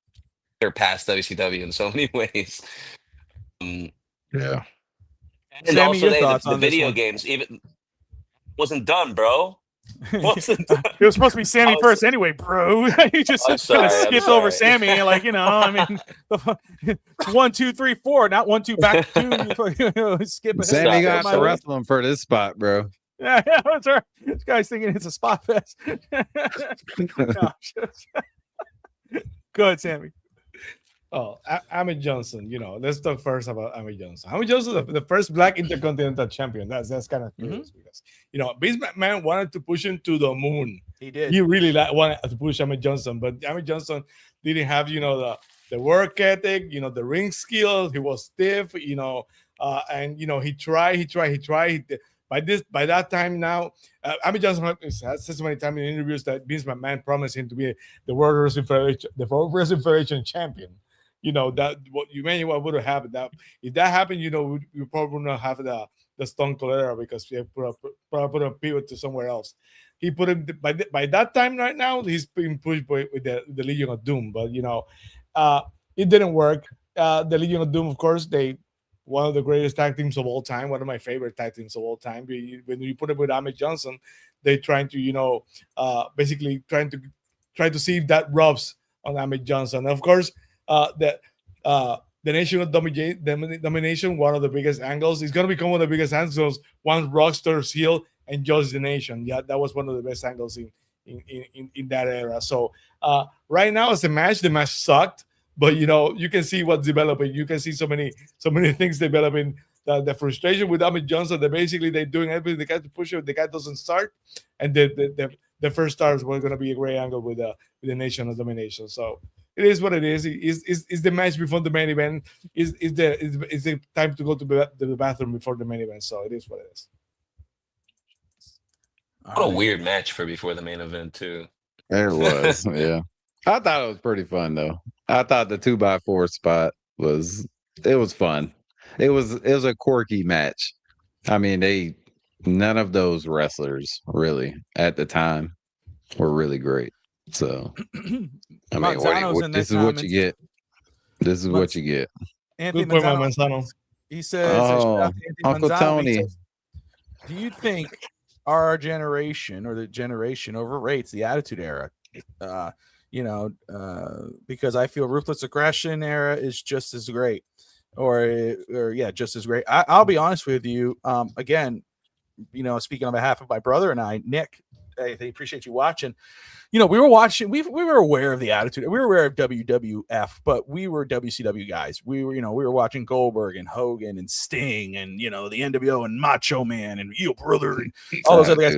surpass WCW in so many ways. Um, Yeah. and Sammy, also your they thoughts the on this video one? games even wasn't done, bro. Wasn't It done. was supposed to be I Sammy was, first anyway, bro. You just I'm kind of sorry. I'm skipped over sorry. Sammy, and like I mean, it's 1, 2, 3, 4, not 1, 2 back to 2. Skip ahead. Sammy Sorry, gonna I'm have to sorry. wrestle him for this spot, bro. Yeah, that's right. This guy's thinking it's a spot fest. No, go ahead, Sammy. Oh, Ahmed Johnson. Let's talk first about Ahmed Johnson. Ahmed Johnson, the first Black Intercontinental Champion. That's kind of curious because Vince McMahon wanted to push him to the moon. He did. He really wanted to push Ahmed Johnson, but Ahmed Johnson didn't have the work ethic, the ring skills. He was stiff, and he tried. By that time now, Ahmed Johnson has said so many times in interviews that Vince McMahon promised him to be the World Wrestling Federation champion. That what you may would have happened. That if that happened, we probably would not have the Stone Cold era because he put a pivot to somewhere else. He put him by that time. Right now, he's being pushed with the Legion of Doom, but it didn't work. The Legion of Doom, of course, one of the greatest tag teams of all time, one of my favorite tag teams of all time. When you put it with Ahmed Johnson, they trying to basically trying to see if that rubs on Ahmed Johnson. And of course, the Nation of Domination, one of the biggest angles, is going to become one of the biggest angles once Rockstar's heel and Judge the Nation. Yeah, that was one of the best angles in that era. So right now, as a match, the match sucked, but you can see what's developing. You can see so many things developing. The frustration with Ahmed Johnson, that basically they're doing everything they got to push it. The guy doesn't start, and the first stars were going to be a great angle with the Nation of Domination. So it is what it is. Is the match before the main event? Is the time to go to the bathroom before the main event? So it is what it is. What a weird match for before the main event too. It was, yeah. I thought it was pretty fun though. I thought the 2x4 spot was fun. It was a quirky match. I mean, none of those wrestlers really at the time were really great. So I mean, this is what you get. This is what you get. Anthony Good point, Manzano, Manzano. he says, Uncle Tony. Says, do you think our generation or the generation overrates the Attitude Era? Because I feel Ruthless Aggression era is just as great, or just as great. I'll be honest with you. Again, speaking on behalf of my brother and I, Nick, I appreciate you watching. We were watching. We were aware of the Attitude. We were aware of WWF, but we were WCW guys. We were watching Goldberg and Hogan and Sting and the NWO and Macho Man and Eel Brother and all those other guys.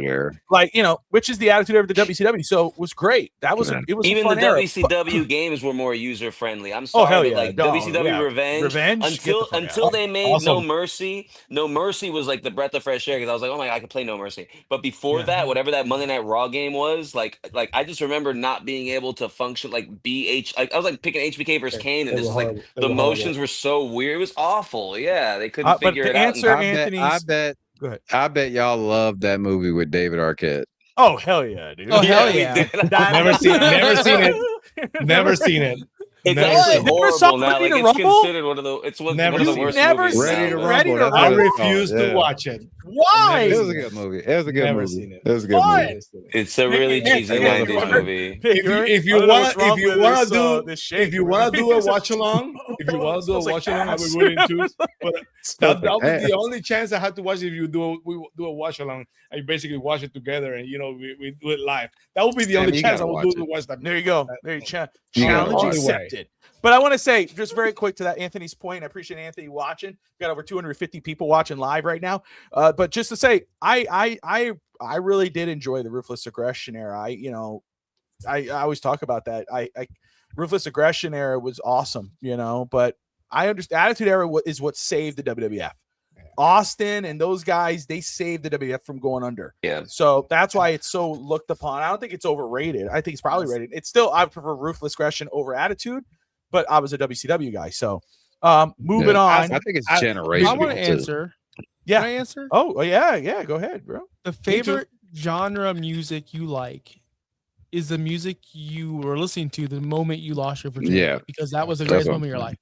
Like which is the Attitude Era of the WCW. So it was great. It was Even the WCW games were more user friendly. I'm sorry, hell but yeah. like WCW Revenge until they made Awesome. No Mercy. No Mercy was like the breath of fresh air because I was like, oh my God, I could play No Mercy. But before that, whatever that Monday Night Raw game was, like I just remember not being able to function like I was like picking HBK versus Kane, and this was like the motions were so weird. It was awful. Yeah, they couldn't figure it out. I bet y'all love that movie with David Arquette. Oh hell yeah, dude! Oh hell yeah! Never seen it. Never seen it. It's Never actually seen it. horrible now. Like it's Rumble? considered one of the one Never of the seen worst it. Never movies. seen now. Ready to Rumble, I that's what it's refuse called, to yeah. watch it. Why? It was a good movie. It was a good Never movie. seen it. It was a good Why? movie. It's a really cheesy It was 90s fun. movie. If you want to do a watch along, if you want to do a Smells like watch along, I ass. would willing to. But that like was the ass. only chance I had to watch. If we do a watch along, and you basically watch it together, and we do it live. That would be the Sammy, only you chance I gotta would watch do it. to watch that. There you go. There you go. You gotta Challenge watch it. accepted. But I want to say just very quick to that Anthony's point. I appreciate Anthony watching. We got over 250 people watching live right now. But just to say, I really did enjoy the Ruthless Aggression era. I always talk about that. I Ruthless Aggression era was awesome, but I understand Attitude Era is what saved the WWF. Austin and those guys, they saved the WWF from going under. Yeah. So that's why it's so looked upon. I don't think it's overrated. I think it's probably rated. It's still, I prefer Ruthless Aggression over Attitude, but I was a WCW guy. So moving on. I think it's generational. I want to too. answer. Yeah. Can I answer? Oh, yeah. Go ahead, bro. The favorite genre of music you like is the music you were listening to the moment you lost your virginity. Yeah. Because that was the That's greatest what moment of your life.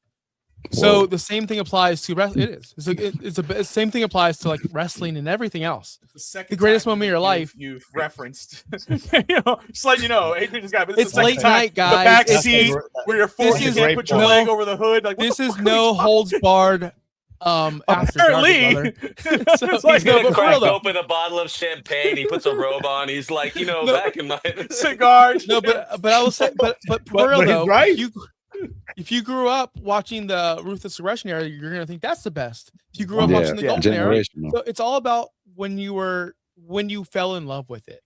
Whoa. So the same thing applies to wrestling. It is. The same thing applies to like wrestling and everything else. The greatest moment of your life. You've referenced. Just letting you know, Adrian just got. It's late night, guys. The back It's- seat where you're forced to great put your point. leg over the hood. Like This is no holds barred. After dark, apparently. brother. It's So, like no, He's gonna but for real crack though. open a bottle of champagne. He puts a robe on. He's like, back in my cigars. No, but I will say, but for real but he's though, right. if you grew up watching the Ruthless Aggression era, you're gonna think that's the best. If you grew up Yeah, watching the Golden era, generational. so it's all about when you fell in love with it,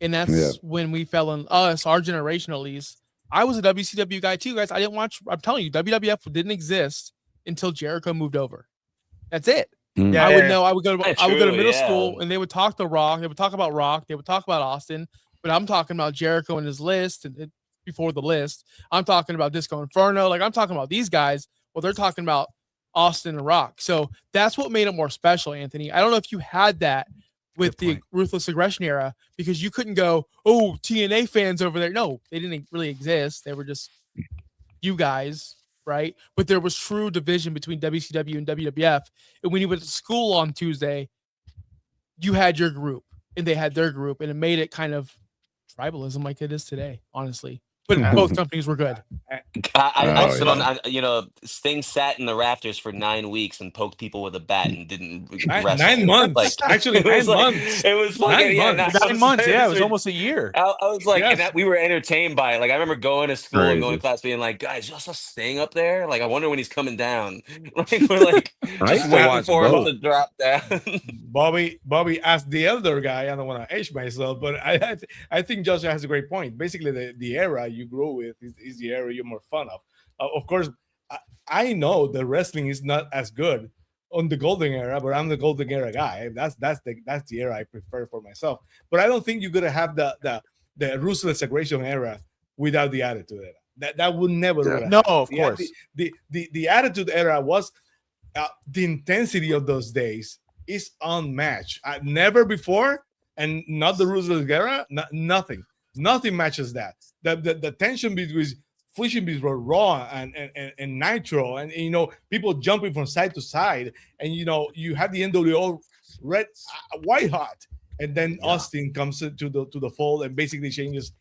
and that's when we fell in us, our generation at least. I was a WCW guy too, guys. I didn't watch. I'm telling you, WWF didn't exist until Jericho moved over. That's it. Yeah, I would yeah. know. I would go to True, middle yeah. school, and they would talk to Rock. They would talk about Rock. They would talk about Austin. But I'm talking about Jericho and his list, and before the list, I'm talking about Disco Inferno. Like I'm talking about these guys. Well, they're talking about Austin and Rock. So that's what made it more special, Anthony. I don't know if you had that with the Ruthless Aggression era because you couldn't go, oh, TNA fans over there. No, they didn't really exist. They were just you guys. Right, but there was true division between WCW and WWF. And when you went to school on Tuesday, you had your group and they had their group, and it made it kind of tribalism like it is today, honestly. But both companies were good. I stood on, Sting sat in the rafters for 9 weeks and poked people with a bat and didn't wrestle. 9 months. Actually, 9 months. It was fucking 9 months. 9 months. Yeah, it was almost a year. I was like, Yes. and that we were entertained by it. Like I remember going to school and going to Crazy. class, being like, "Guys, you saw Sting up there? Like, I wonder when he's coming down." Like we're like I used just to waiting watch for him both. to drop down. Bobby asked the elder guy. I don't want to age myself, but I think Joshua has a great point. Basically, the era you grow with is the era you're more fun of. Of course, I know that wrestling is not as good on the golden era, but I'm the golden era guy. That's the era I prefer for myself. But I don't think you're gonna have the Ruthless Aggression era without the Attitude era. That would never happen. No, of Yeah, course. the Attitude era was the intensity of those days is unmatched. Never before, and not the Ruthless era. Nothing matches that. The tension between Fishing Beats were Raw and Nitro, and people jumping from side to side, and you have the NWO white hot, and then Austin comes to the fold and basically changes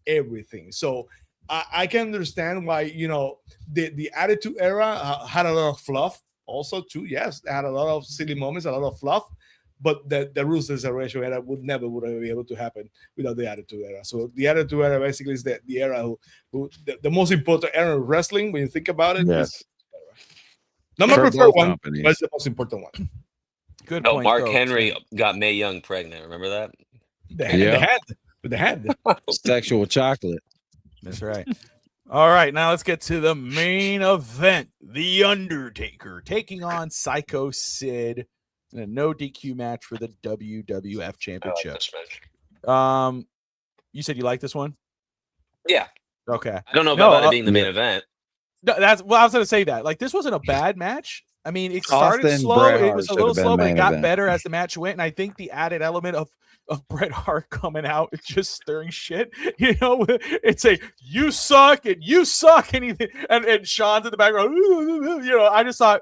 everything. So I can understand why the Attitude era had a lot of fluff also too. Yes, they had a lot of silly moments, a lot of fluff, but the Ruthless Aggression era would be able to happen without the Attitude era. So the Attitude era basically is the era who the most important era of wrestling when you think about it. Yes. Not my For preferred both one, companies. but it's the most important one. Good No, point. Mark though, Henry Tim. got Mae Young pregnant. Remember that? The head. Sexual chocolate. That's right. All right, now let's get to the main event. The Undertaker taking on Sycho Sid in a no DQ match for the WWF Championship. You said you like this one? Yeah. Okay. I don't know No, about it being the main event. No, I was going to say that. Like, this wasn't a bad match. I mean, it started Austin, slow. Bret It Hart was a should little have been slow, but it main got event. better as the match went. And I think the added element of Bret Hart coming out and just stirring shit, it's a you suck and anything, and Sean's in the background, I just thought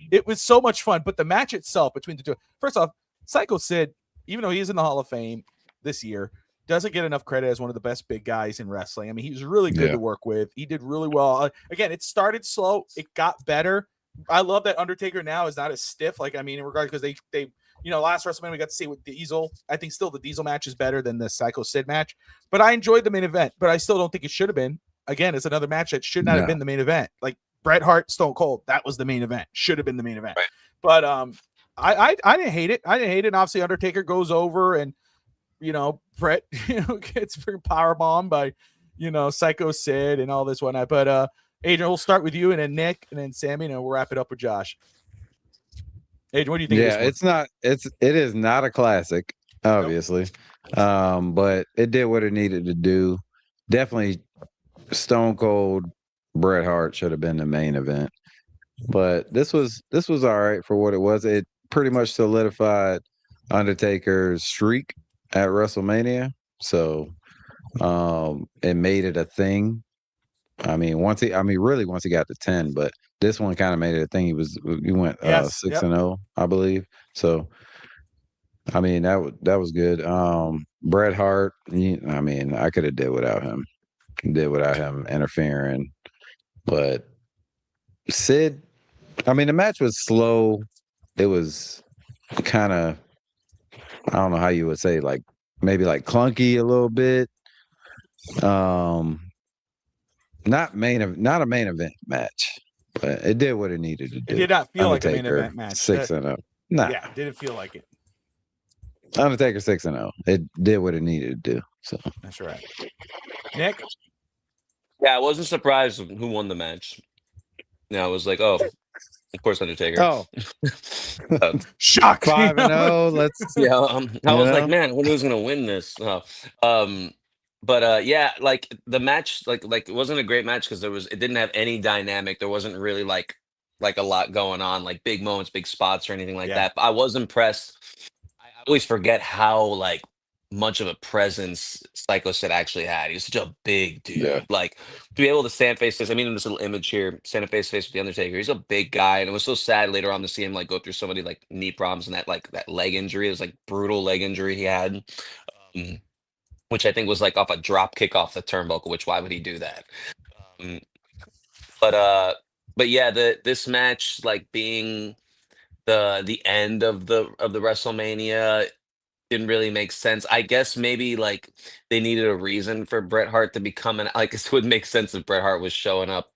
it was so much fun. But the match itself between the two, first off, Sycho Sid, even though he's in the Hall of Fame this year, doesn't get enough credit as one of the best big guys in wrestling. I mean, he was really good to work with. He did really well. Again, it started slow. It got better. I love that Undertaker now is not as stiff. Like, I mean, in regard, because they last WrestleMania we got to see with Diesel. I think still the Diesel match is better than the Sycho Sid match. But I enjoyed the main event. But I still don't think it should have been. Again, it's another match that should not have been the main event. Like Bret Hart, Stone Cold, that was the main event. Should have been the main event. Right. But I didn't hate it. I didn't hate it. And obviously, Undertaker goes over and Bret gets freaking powerbombed by Sycho Sid and all this whatnot. But Adrian, we'll start with you, and then Nick, and then Sammy, and we'll wrap it up with Josh. Adrian, what do you think? Yeah, it is not a classic, obviously, but it did what it needed to do. Definitely, Stone Cold Bret Hart should have been the main event, but this was all right for what it was. It pretty much solidified Undertaker's streak at WrestleMania, so it made it a thing. I mean, once he got to 10, but this one kind of made it a thing. He went 6-0, I believe. So, I mean, that was good. Bret Hart, I mean, I could have did without him interfering, but Sid, I mean, the match was slow. It was kind of, I don't know how you would say, like maybe like clunky a little bit. Not a main event match, but it did what it needed to do. It did not feel like a main event match. 6-0. Nah. Yeah, didn't feel like it. Undertaker 6-0. It did what it needed to do. So that's right. Nick? Yeah, I wasn't surprised who won the match. Yeah, I was like, oh, of course, Undertaker. Oh, shock! 5-0. Let's. Yeah, I was like, man, who's gonna win this? But yeah, like the match, like it wasn't a great match because it didn't have any dynamic. There wasn't really like a lot going on, like big moments, big spots, or anything like that. But I was impressed. I always forget how like much of a presence Sycho Sid actually had. He was such a big dude. Yeah. Like to be able to stand face to face. I mean, in this little image here, stand face to face with the Undertaker. He's a big guy, and it was so sad later on to see him like go through so many like knee problems and that leg injury. It was like brutal leg injury he had. Which I think was like off a drop kick off the turnbuckle, which why would he do that? But yeah, this match like being the end of the WrestleMania didn't really make sense. I guess maybe like they needed a reason for Bret Hart to become like it would make sense if Bret Hart was showing up,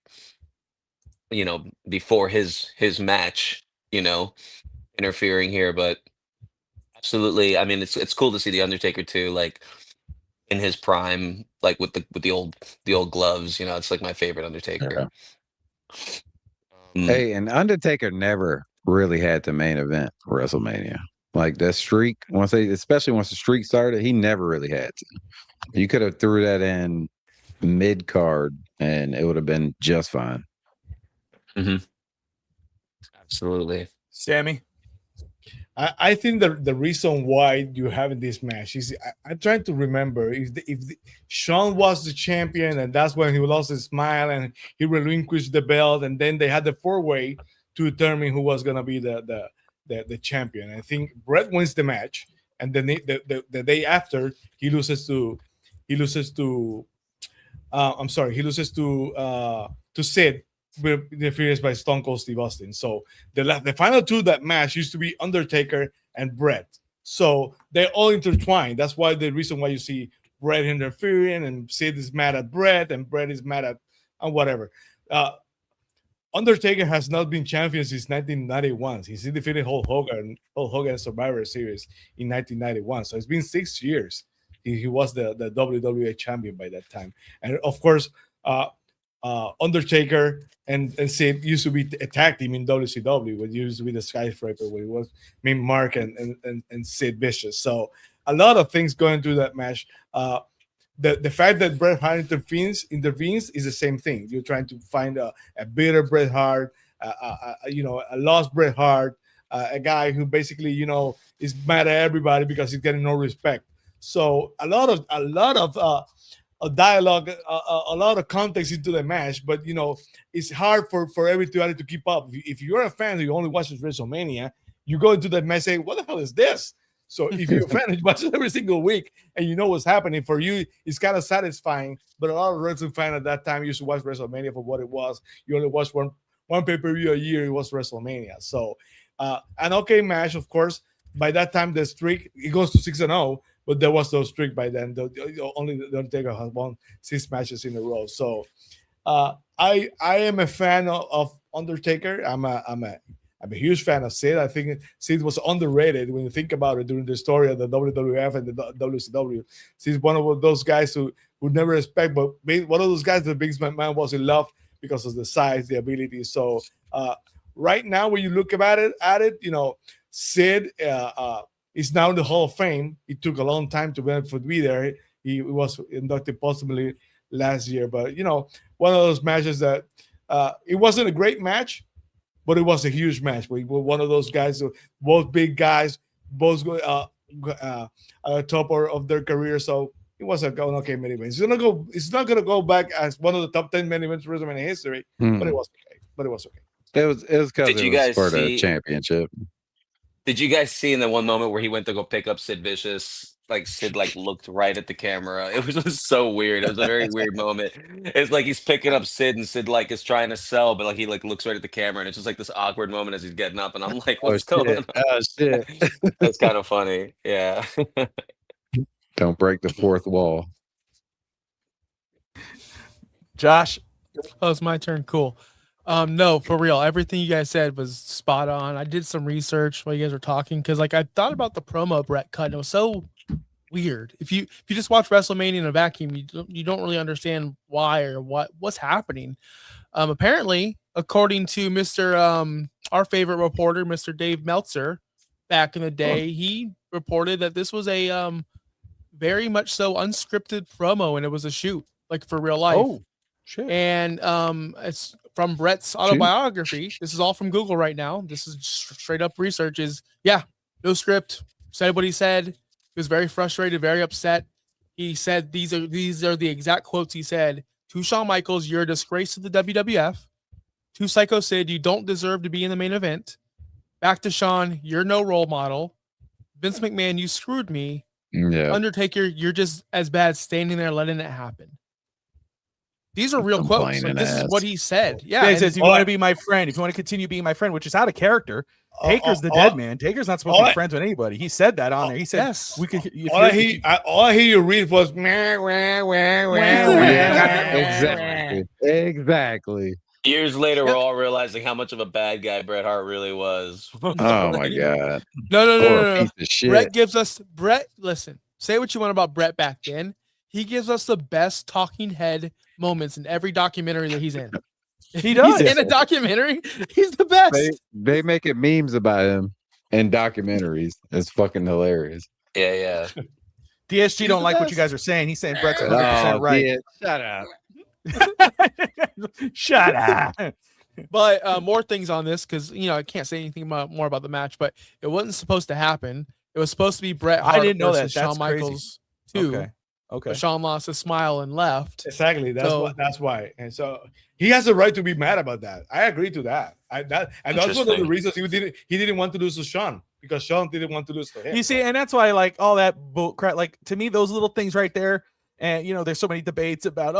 before his match, interfering here, but absolutely. I mean, it's cool to see the Undertaker too, like in his prime, like with the old gloves, it's like my favorite Undertaker. Hey, and Undertaker never really had the main event for WrestleMania. Like that streak, especially once the streak started, he never really had to. You could have threw that in mid card and it would have been just fine. Mm-hmm. Absolutely. Sammy? I think the reason why you have this match is I'm trying to remember if Shawn was the champion and that's when he lost his smile and he relinquished the belt, and then they had the 4-way to determine who was gonna be the champion. I think Bret wins the match, and then the day after he loses to Sid. Interference by Stone Cold Steve Austin. So the final two that match used to be Undertaker and Bret. So they're all intertwined. That's why the reason why you see Bret interfering and Sid is mad at Bret and Bret is mad at whatever. Undertaker has not been champion since 1991. He's defeated Hulk Hogan Survivor Series in 1991. So it's been 6 years. He was the WWE champion by that time. And of course, Undertaker and Sid used to be a tag team in WCW, when it used to be the Skyscraper, where it was Mark and Sid Vicious. So a lot of things going through that match. The fact that Bret Hart intervenes is the same thing. You're trying to find a bitter Bret Hart, a lost Bret Hart, a guy who basically is mad at everybody because he's getting no respect. So a lot of a dialogue, a lot of context into the match, but it's hard for everybody to keep up. If you're a fan who only watches WrestleMania, you go into that match saying, "What the hell is this?" So if you're a fan and you watch it every single week and you know what's happening, for you, it's kind of satisfying. But a lot of wrestling fans at that time used to watch WrestleMania for what it was. You only watch one pay-per-view a year. It was WrestleMania. So an okay match, of course. By that time, the streak, it goes to 6-0, but there was no streak by then. Only the Undertaker has won 6 matches in a row. So I am a fan of Undertaker. I'm a huge fan of Sid. I think Sid was underrated when you think about it during the story of the WWF and the WCW. Sid's one of those guys who never expect, but one of those guys that Vince McMahon was in love because of the size, the ability. So right now, when you look at it, you know, Sid is now in the Hall of Fame. It took a long time to be there. He was inducted posthumously last year, but you know, one of those matches that it wasn't a great match, but it was a huge match. We were one of those guys, both big guys, both at the top of their career. So it was an okay main event. It's not gonna go back as one of the top 10 main events in WrestleMania history, but it was okay. It was because it was for the championship. Did you guys see in the one moment where he went to go pick up Sid Vicious? Like Sid looked right at the camera. It was just so weird. It was a very weird moment. It's like he's picking up Sid and Sid is trying to sell, but he looks right at the camera and it's just this awkward moment as he's getting up and I'm like, what's going on? Oh shit. That's kind of funny. Yeah. Don't break the fourth wall. Josh. Oh, it's my turn. Cool. No, for real. Everything you guys said was spot on. I did some research while you guys were talking because I thought about the promo Bret cut and it was so weird. If you just watch WrestleMania in a vacuum, you don't really understand why or what's happening. Apparently, according to Mr. Our favorite reporter, Mr. Dave Meltzer, back in the day, he reported that this was a very much so unscripted promo and it was a shoot, for real life. Oh, shit. And it's from Bret's autobiography. This is all from Google right now. This is straight up research. No script. Said what he said. He was very frustrated, very upset. He said these are the exact quotes he said to Shawn Michaels: "You're a disgrace to the WWF." To Sycho Sid: "You don't deserve to be in the main event." Back to Shawn: "You're no role model." Vince McMahon: "You screwed me." Yeah. Undertaker: "You're just as bad standing there letting it happen." These are real quotes. This is what he said. Yeah. He says, "You want to be my friend. If you want to continue being my friend," which is out of character. Taker's the dead man. Taker's not supposed to be friends with anybody. He said that on there. He said, yes. "We could." All I hear you read was Exactly. Years later, we're all realizing how much of a bad guy Bret Hart really was. Oh my god. No. Piece of shit. Listen, say what you want about Bret back then. He gives us the best talking head moments in every documentary that he's in. He does. He's in a documentary. He's the best. They make it memes about him in documentaries. It's fucking hilarious. Yeah. DSG don't like what you guys are saying. He's saying Bret's 100% right. Yeah, shut up. Shut up. But more things on this because I can't say anything more about the match. But it wasn't supposed to happen. It was supposed to be Bret Hart I didn't know that. versus That's Shawn Michaels crazy. too. Okay. But Shawn lost his smile and left. Exactly. That's why. And so he has a right to be mad about that. I agree to that. That's one of the reasons he didn't want to lose to Shawn, because Shawn didn't want to lose to him. You see, and that's why all that bull crap. To me, those little things right there. And there's so many debates about,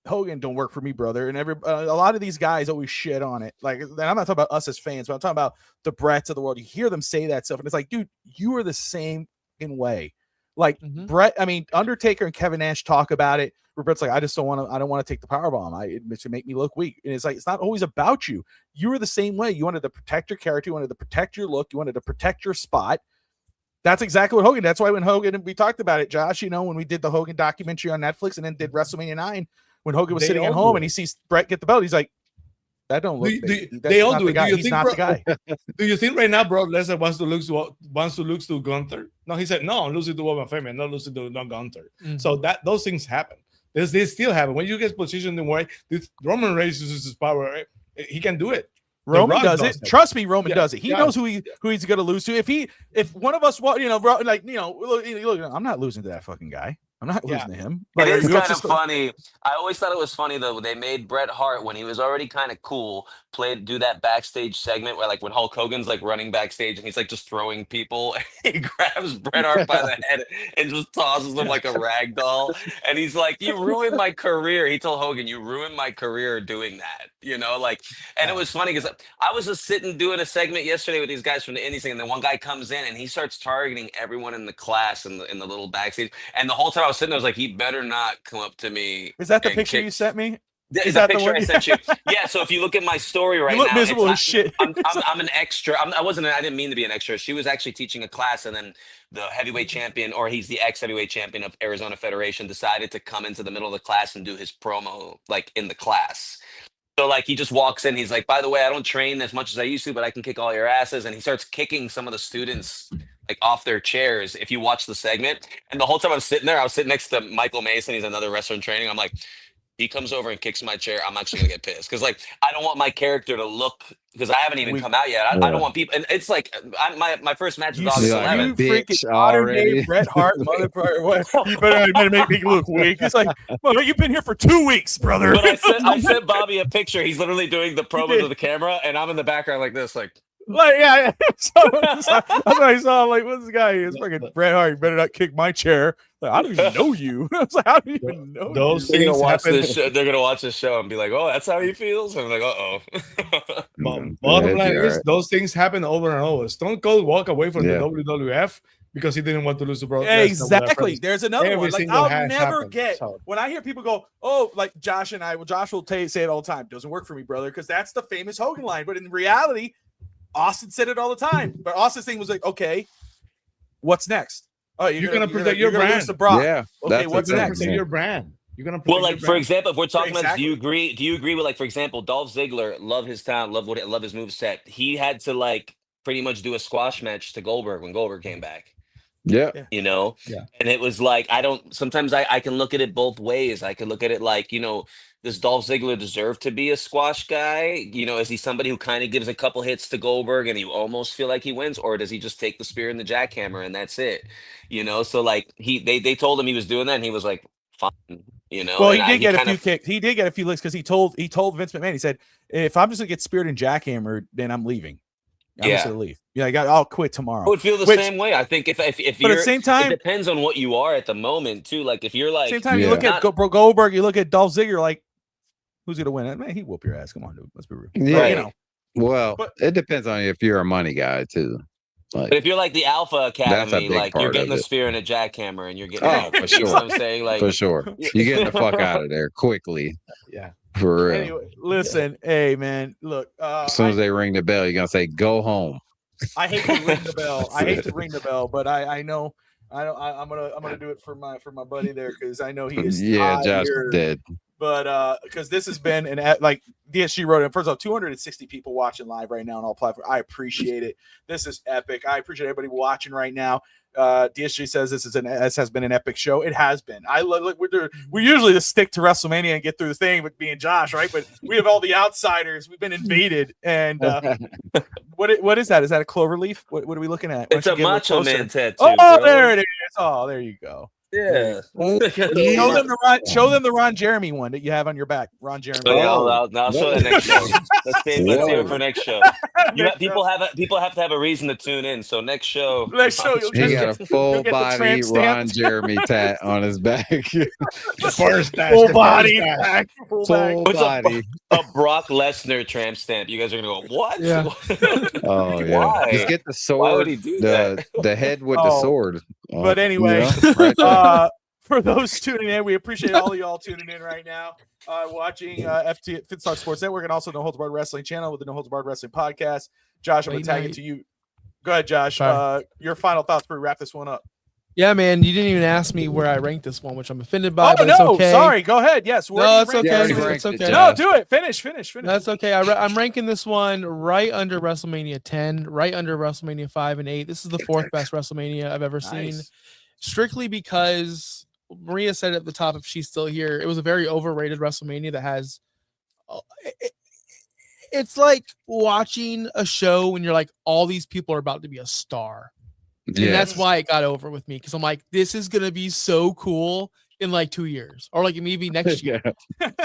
Hogan don't work for me, brother, and a lot of these guys always shit on it. I'm not talking about us as fans, but I'm talking about the Brets of the world. You hear them say that stuff, and it's like, dude, you are the same in way. Bret, Undertaker and Kevin Nash talk about it. Bret's like, I don't want to take the powerbomb. It to make me look weak. And it's like, it's not always about you. You were the same way. You wanted to protect your character. You wanted to protect your look. You wanted to protect your spot. That's exactly what Hogan. That's why when Hogan, we talked about it, Josh, when we did the Hogan documentary on Netflix and then did WrestleMania 9, when Hogan was sitting at home and he sees Bret get the belt, he's like, that don't look. They all do it. He's not the guy. Do you think right now Brock Lesnar wants to lose to Gunther? No, he said, no, I'm losing to Roman Reigns, not losing to Gunther. Mm-hmm. So those things happen. They still happen. When you get positioned in the way, Roman Reigns uses his power. Right? He can do it. Roman does it. Trust me, Roman does it. He knows who he's going to lose to. If one of us, look, I'm not losing to that fucking guy. I'm not Yeah. losing to him. It are is you kind of just- funny. I always thought it was funny though. They made Bret Hart when he was already kind of cool, do that backstage segment where like when Hulk Hogan's like running backstage and he's like just throwing people, and he grabs Bret Hart by the head and just tosses him like a rag doll. And he's like, "You ruined my career." He told Hogan, "You ruined my career doing that." You know, like, and it was funny because I was just sitting doing a segment yesterday with these guys from the Indies thing, and then one guy comes in and he starts targeting everyone in the class in the little backstage. And the whole time I was sitting there, I was like, he better not come up to me. Is that the and picture kick- you sent me? The, Is the that the picture one I you- sent you? Yeah. So if you look at my story right You look now, miserable it's as not- shit. I'm an extra. I didn't mean to be an extra. She was actually teaching a class, and then the heavyweight champion, or he's the ex-heavyweight champion of Arizona Federation, decided to come into the middle of the class and do his promo like in the class. So like he just walks in, he's like, "By the way, I don't train as much as I used to, but I can kick all your asses." And he starts kicking some of the students like off their chairs if you watch the segment. And the whole time I was sitting there, I was sitting next to Michael Mason, he's another wrestler in training. I'm like, he comes over and kicks my chair, I'm actually gonna get pissed. Cause like I don't want my character to look, because I haven't even come out yet. I don't want people, and it's like my first match is August You 11th. freaking Bitch modern day already. Bret Hart motherfucker. What? You better make me look weak. It's like, well, you've been here for 2 weeks, brother. But I sent Bobby a picture. He's literally doing the promo did. to the camera, and I'm in the background like this, like. Like, yeah. So, that's what I saw. I'm like, what's this guy? It's fucking Bret Hart. You better not kick my chair. Like, I don't even know you. I was like, I don't even know Those you. They're gonna things watch happen. this show. They're gonna watch this show and be like, "Oh, that's how he feels." And I'm like, "Uh Bottom it'd line be is, alright. those things happen over and over. Stone Cold walked away from Yeah. the WWF because he didn't want to lose the bro. Exactly. There's another Every one. Like, single I'll has never happened, get so. when I hear people go, "Oh, like Josh and I." Well, Josh will say it all the time. Doesn't work for me, brother, because that's the famous Hogan line. But in reality, Austin said it all the time. But Austin's thing was like, "Okay, what's next? Oh, You're gonna protect you're your gonna lose brand. to Brock. Yeah. Okay, that's what's the thing, next? Protect yeah. your brand. You're gonna protect Well, your like for brand. example, if we're talking about, Exactly. do you agree with, like, for example, Dolph Ziggler, love his talent, love his moveset. He had to like pretty much do a squash match to Goldberg when Goldberg came back. Yeah. You know, Yeah. and it was like, sometimes I can look at it both ways. I can look at it like, you know, does Dolph Ziggler deserve to be a squash guy? You know, is he somebody who kind of gives a couple hits to Goldberg and you almost feel like he wins, or does he just take the spear and the jackhammer and that's it? You know, so like they told him he was doing that and he was like, fine, you know. Well, and he did get a kind few of kicks. He did get a few licks because he told Vince McMahon. He said, "If I'm just gonna get speared and jackhammered, then I'm leaving. I'm just gonna leave. Yeah, I'll quit tomorrow." I would feel the Which- same way. I think if But at you're, the same it time, depends on what you are at the moment too. Like if you're like, same time, you Yeah. look at Goldberg, you look at Dolph Ziggler, like, who's gonna win? Man, he whoop your ass. Come on, dude. Let's be real. Yeah. But, you know, Well, But- it depends on if you're a money guy too. but Like if you're like the Alpha Academy, big like you're part getting of a it. spear and a jackhammer, and you're getting, Oh, for you know sure. what I'm saying? Like, for sure, you're getting the fuck out of there quickly. Yeah. For real. anyway, listen, hey man, look. As soon as they ring the bell, you're gonna say, "Go home." I hate to ring the bell. I hate to ring the bell, but I know. I'm gonna do it for my buddy there because I know he is Yeah, Josh tired. dead. But because this has been like DSG wrote it. First of all, 260 people watching live right now on all platforms. I appreciate it. This is epic. I appreciate everybody watching right now. DSG says this has been an epic show. It has been. Look, we usually just stick to WrestleMania and get through the thing with me and Josh, right? But we have all the outsiders. We've been invaded. And what is that? Is that a clover leaf? What are we looking at? Why it's don't a you get Macho little Man closer? tattoo. Oh, bro. there it is. Oh, there you go. Yeah. Show them the Ron Jeremy one that you have on your back. Ron Jeremy. Oh, yeah, Oh. I'll show that next show. Let's save it for next show. People have to have a reason to tune in. So next show, Next show, you'll He get got a full get the body tramp stamp. Ron Jeremy tat on his back. First match, full the body, first match. back, full back. Full What's up? body. a Brock Lesnar tramp stamp. You guys are gonna go, what? Yeah. Oh yeah. Why? Just get the Why would sword. he do that? The head with the Oh. sword. But anyway, right there. for those tuning in, we appreciate all of y'all tuning in right now, watching FT Fitstar Sports Network and also No Holds Barred Wrestling channel with the No Holds Barred Wrestling podcast. Josh, I'm gonna Late tag it night. to you. Go ahead, Josh. Sorry. Your final thoughts before we wrap this one up. Yeah, man, you didn't even ask me where I ranked this one, which I'm offended by. Oh but no, it's okay. sorry. Go ahead. Yes, where No, do you it's rank okay. this? Yeah, It's ranked it, okay. No, do it. Finish. That's okay. I'm ranking this one right under WrestleMania 10, right under WrestleMania 5 and 8. This is the fourth best WrestleMania I've ever seen, Nice. strictly because Maria said at the top, if she's still here, it was a very overrated WrestleMania that has. It's like watching a show when you're like, all these people are about to be a star. And that's why it got over with me, because I'm like, this is gonna be so cool in like 2 years, or like maybe next year.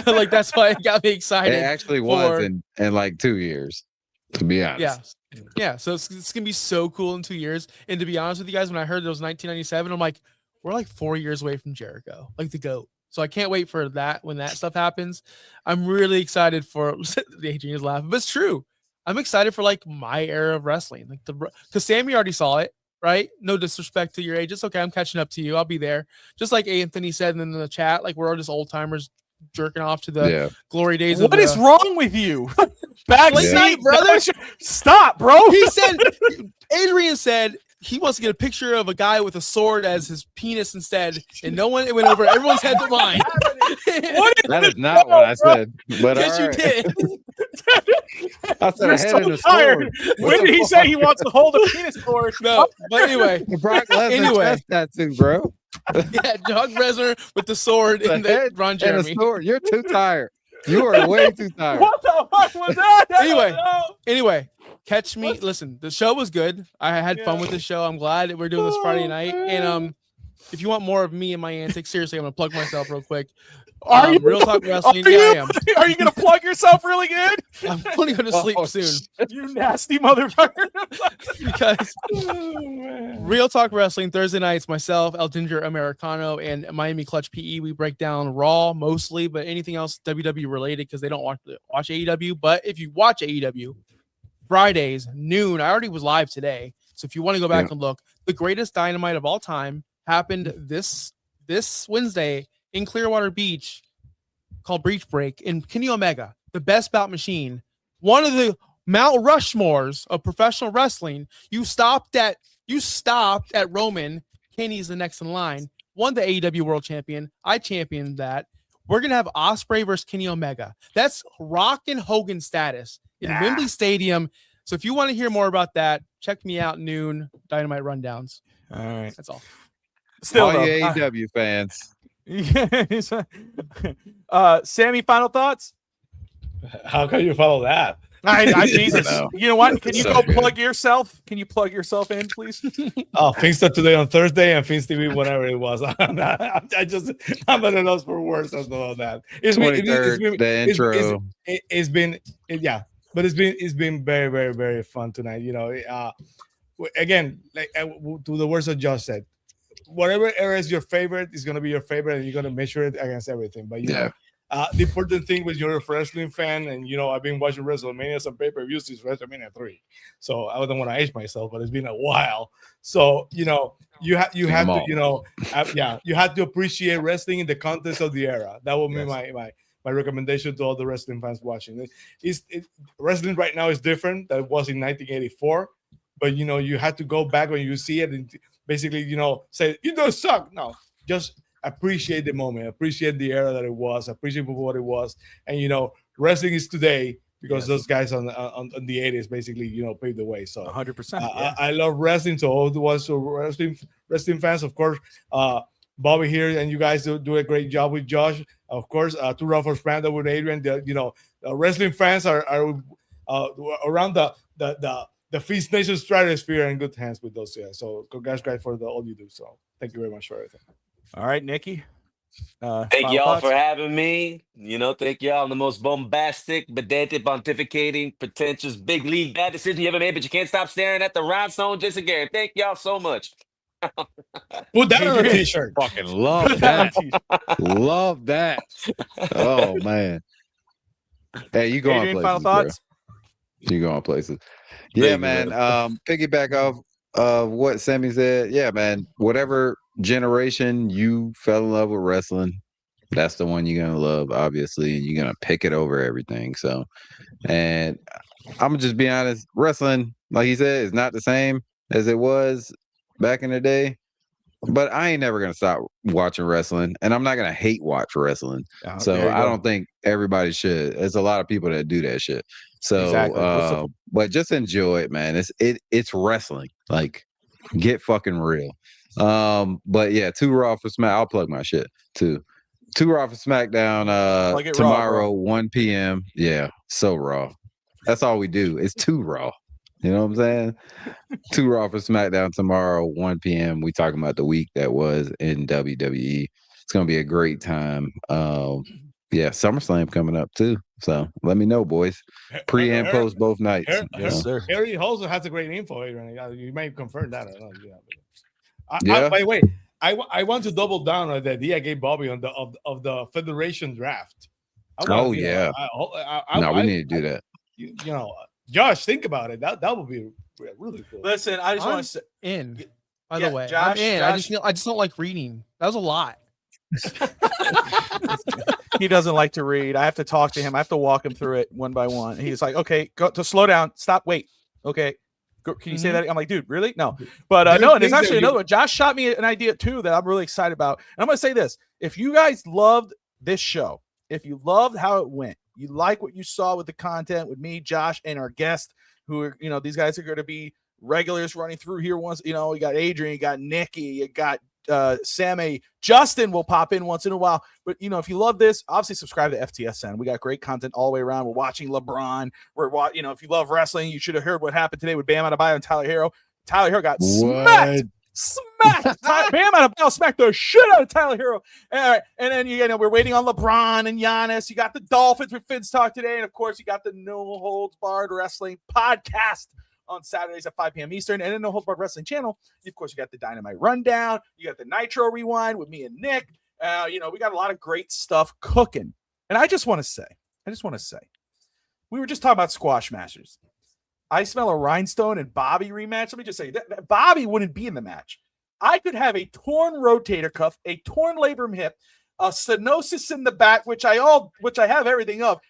Like that's why it got me excited. It actually was in like 2 years, to be honest. Yeah. So it's gonna be so cool in 2 years. And to be honest with you guys, when I heard it was 1997, I'm like, we're like 4 years away from Jericho, like the GOAT. So I can't wait for that when that stuff happens. I'm really excited for the Adrian is laughing, but it's true. I'm excited for like my era of wrestling, like because Sammy already saw it, right? No disrespect to your age. It's okay. I'm catching up to you. I'll be there. Just like Anthony said in the chat, like we're all just old timers jerking off to the glory days. What is wrong with you? Back late night, brother. Stop, bro. He said, Adrian said he wants to get a picture of a guy with a sword as his penis instead, and no one, it went over everyone's head to mine. That is not what I said. But yes, you did. I said You're so tired. When did he say he wants to hold a penis sword? No, but anyway. Brock Lesnar chest tattoo, bro. Yeah, Brock Lesnar with the sword and the Ron Jeremy. And a sword. You're too tired. You are way too tired. What the fuck was that? Anyway, catch me. Listen, the show was good. I had fun with the show. I'm glad that we're doing this Friday night. And if you want more of me and my antics, seriously, I'm gonna plug myself real quick. Are you Real Talk Wrestling? I am. Are you gonna plug yourself really good? I'm only gonna sleep soon. You nasty motherfucker. Because Real Talk Wrestling Thursday nights, myself, El Ginger Americano, and Miami Clutch PE. We break down Raw mostly, but anything else WWE related because they don't watch AEW. But if you watch AEW, Fridays noon. I already was live today, so if you want to go back and look, the greatest Dynamite of all time happened this Wednesday in Clearwater Beach, called Breach Break, in Kenny Omega, the best bout machine, one of the Mount Rushmores of professional wrestling. You stopped at Roman. Kenny's the next in line. Won the AEW World Champion. I championed that. We're gonna have Ospreay versus Kenny Omega. That's Rock and Hogan status in Wembley Stadium. So if you want to hear more about that, check me out noon Dynamite Rundowns. All right, that's all. Still, all you AEW fans. Sammy, final thoughts? How can you follow that? Jesus. You know what? Can you go plug yourself? Can you plug yourself in, please? Finsta today on Thursday and Finsta TV whenever it was. I'm at a loss for words as well that. It's been very, very, very fun tonight. You know, again, like to the words that Josh said, whatever era is your favorite is gonna be your favorite, and you're gonna measure it against everything. But you know, the important thing with you're a wrestling fan, and you know, I've been watching WrestleMania, some pay-per-views since WrestleMania 3. So I don't want to age myself, but it's been a while. So you know, you have to, you know, you have to appreciate wrestling in the context of the era. That will be my recommendation to all the wrestling fans watching. Wrestling right now is different than it was in 1984, but you know, you have to go back when you see it and basically, you know, say you don't suck. No, just appreciate the moment, appreciate the era that it was, appreciate what it was. And you know, wrestling is today because those guys on the 80s basically, you know, paved the way. So 100%. I love wrestling. So all the ones who are wrestling fans, of course, Bobby here and you guys do a great job with Josh. Of course, Too Raw for Panda with Adrian. You know, wrestling fans are around the Feast Nation stratosphere in good hands with those guys. So congrats, guys, for all you do. So thank you very much for everything. All right, Nikki. Thank y'all for having me. You know, thank y'all. I'm the most bombastic, pedantic, pontificating, pretentious, big league bad decision you ever made, but you can't stop staring at the rhinestone just again. Thank y'all so much. Put that on a t-shirt. Fucking love that. Love that. Oh man. Hey, you going places, final thoughts? You going places. Yeah, man. Piggyback off what Sammy said. Yeah, man. Whatever generation you fell in love with wrestling, that's the one you're gonna love, obviously, and you're gonna pick it over everything. So, and I'm gonna just be honest, wrestling, like he said, is not the same as it was back in the day. But I ain't never gonna stop watching wrestling, and I'm not gonna hate watch wrestling. So I don't think everybody should. There's a lot of people that do that shit. So, but just enjoy it, man. It's wrestling. Like, get fucking real. But yeah, Too Raw for Smack. I'll plug my shit too. Too Raw for SmackDown tomorrow, 1 p.m. Yeah, so raw. That's all we do. It's Too Raw. You know what I'm saying? 2 Raw for SmackDown tomorrow, 1 p.m. We talking about the week that was in WWE. It's gonna be a great time. Yeah, SummerSlam coming up too. So let me know, boys. Pre and post both nights. Yes, sir. Harry also has a great info, Adrian. You may confirm that. I don't know. Yeah. By the way, I want to double down on the idea I gave Bobby on the Federation draft. Oh yeah. We need to do that. Josh, think about it. That would be really cool. Listen, I just want to say in. By the way, Josh, I'm in. Josh, I just don't like reading. That was a lot. he doesn't like to read. I have to talk to him. I have to walk him through it one by one. He's like, okay, go to slow down. Stop. Wait. Okay. Can you say that? I'm like, dude, really? No. But no, and there's actually another one. Josh shot me an idea too that I'm really excited about. And I'm going to say this. If you guys loved this show, if you loved how it went, you like what you saw with the content with me, Josh, and our guest, who are, these guys are going to be regulars running through here once. You got Adrian, you got Nikki, you got Sammy, Justin will pop in once in a while. But if you love this, obviously subscribe to FTSN. We got great content all the way around. We're watching LeBron. If you love wrestling, you should have heard what happened today with Bam Adebayo and Tyler Hero. Tyler Hero got smacked. Bam Adebayo smacked the shit out of Tyler Hero. All right, and then we're waiting on LeBron and Giannis. You got the Dolphins with Finn's Talk today, and of course you got the No Holds Barred Wrestling podcast on Saturdays at 5 p.m. Eastern, and then No Holds Barred Wrestling channel. Of course, you got the Dynamite Rundown. You got the Nitro Rewind with me and Nick. We got a lot of great stuff cooking. And I just want to say, we were just talking about squash masters. I smell a Rhinestone and Bobby rematch. Let me just say that Bobby wouldn't be in the match. I could have a torn rotator cuff, a torn labrum hip, a stenosis in the back, which I have everything of,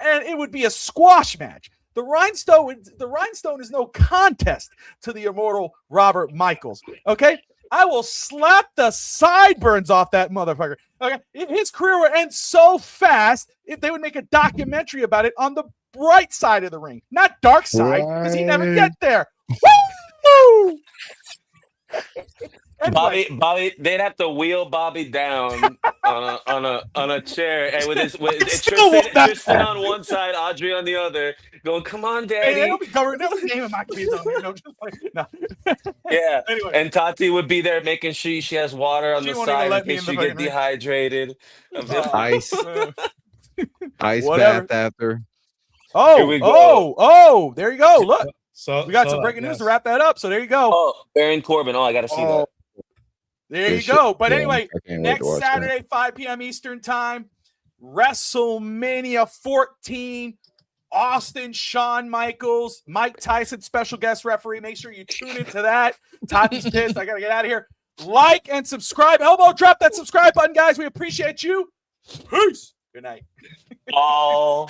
and it would be a squash match. The Rhinestone is no contest to the immortal Robert Michaels. Okay, I will slap the sideburns off that motherfucker. Okay, his career would end so fast if they would make a documentary about it on the bright side of the ring, not dark side, because he never get there. Woo! Anyway. Bobby, they'd have to wheel Bobby down on a chair, and with Tristan on one side, Audrey on the other, going, "Come on, Daddy." Hey, they'll be covering. They'll be naming my kids on there. No. Yeah. Anyway. And Tati would be there making sure she has water on the side in case she get dehydrated. Ice bath after. Oh, there you go. Look. So we got some breaking news to wrap that up. So there you go. Oh, Baron Corbin. Oh, I got to see that. There you go. But anyway, next Saturday, 5 p.m. Eastern time, WrestleMania 14, Austin, Shawn Michaels, Mike Tyson, special guest referee. Make sure you tune into that. Tati's pissed. I got to get out of here. Like and subscribe. Elbow drop that subscribe button, guys. We appreciate you. Peace. Good night. Oh.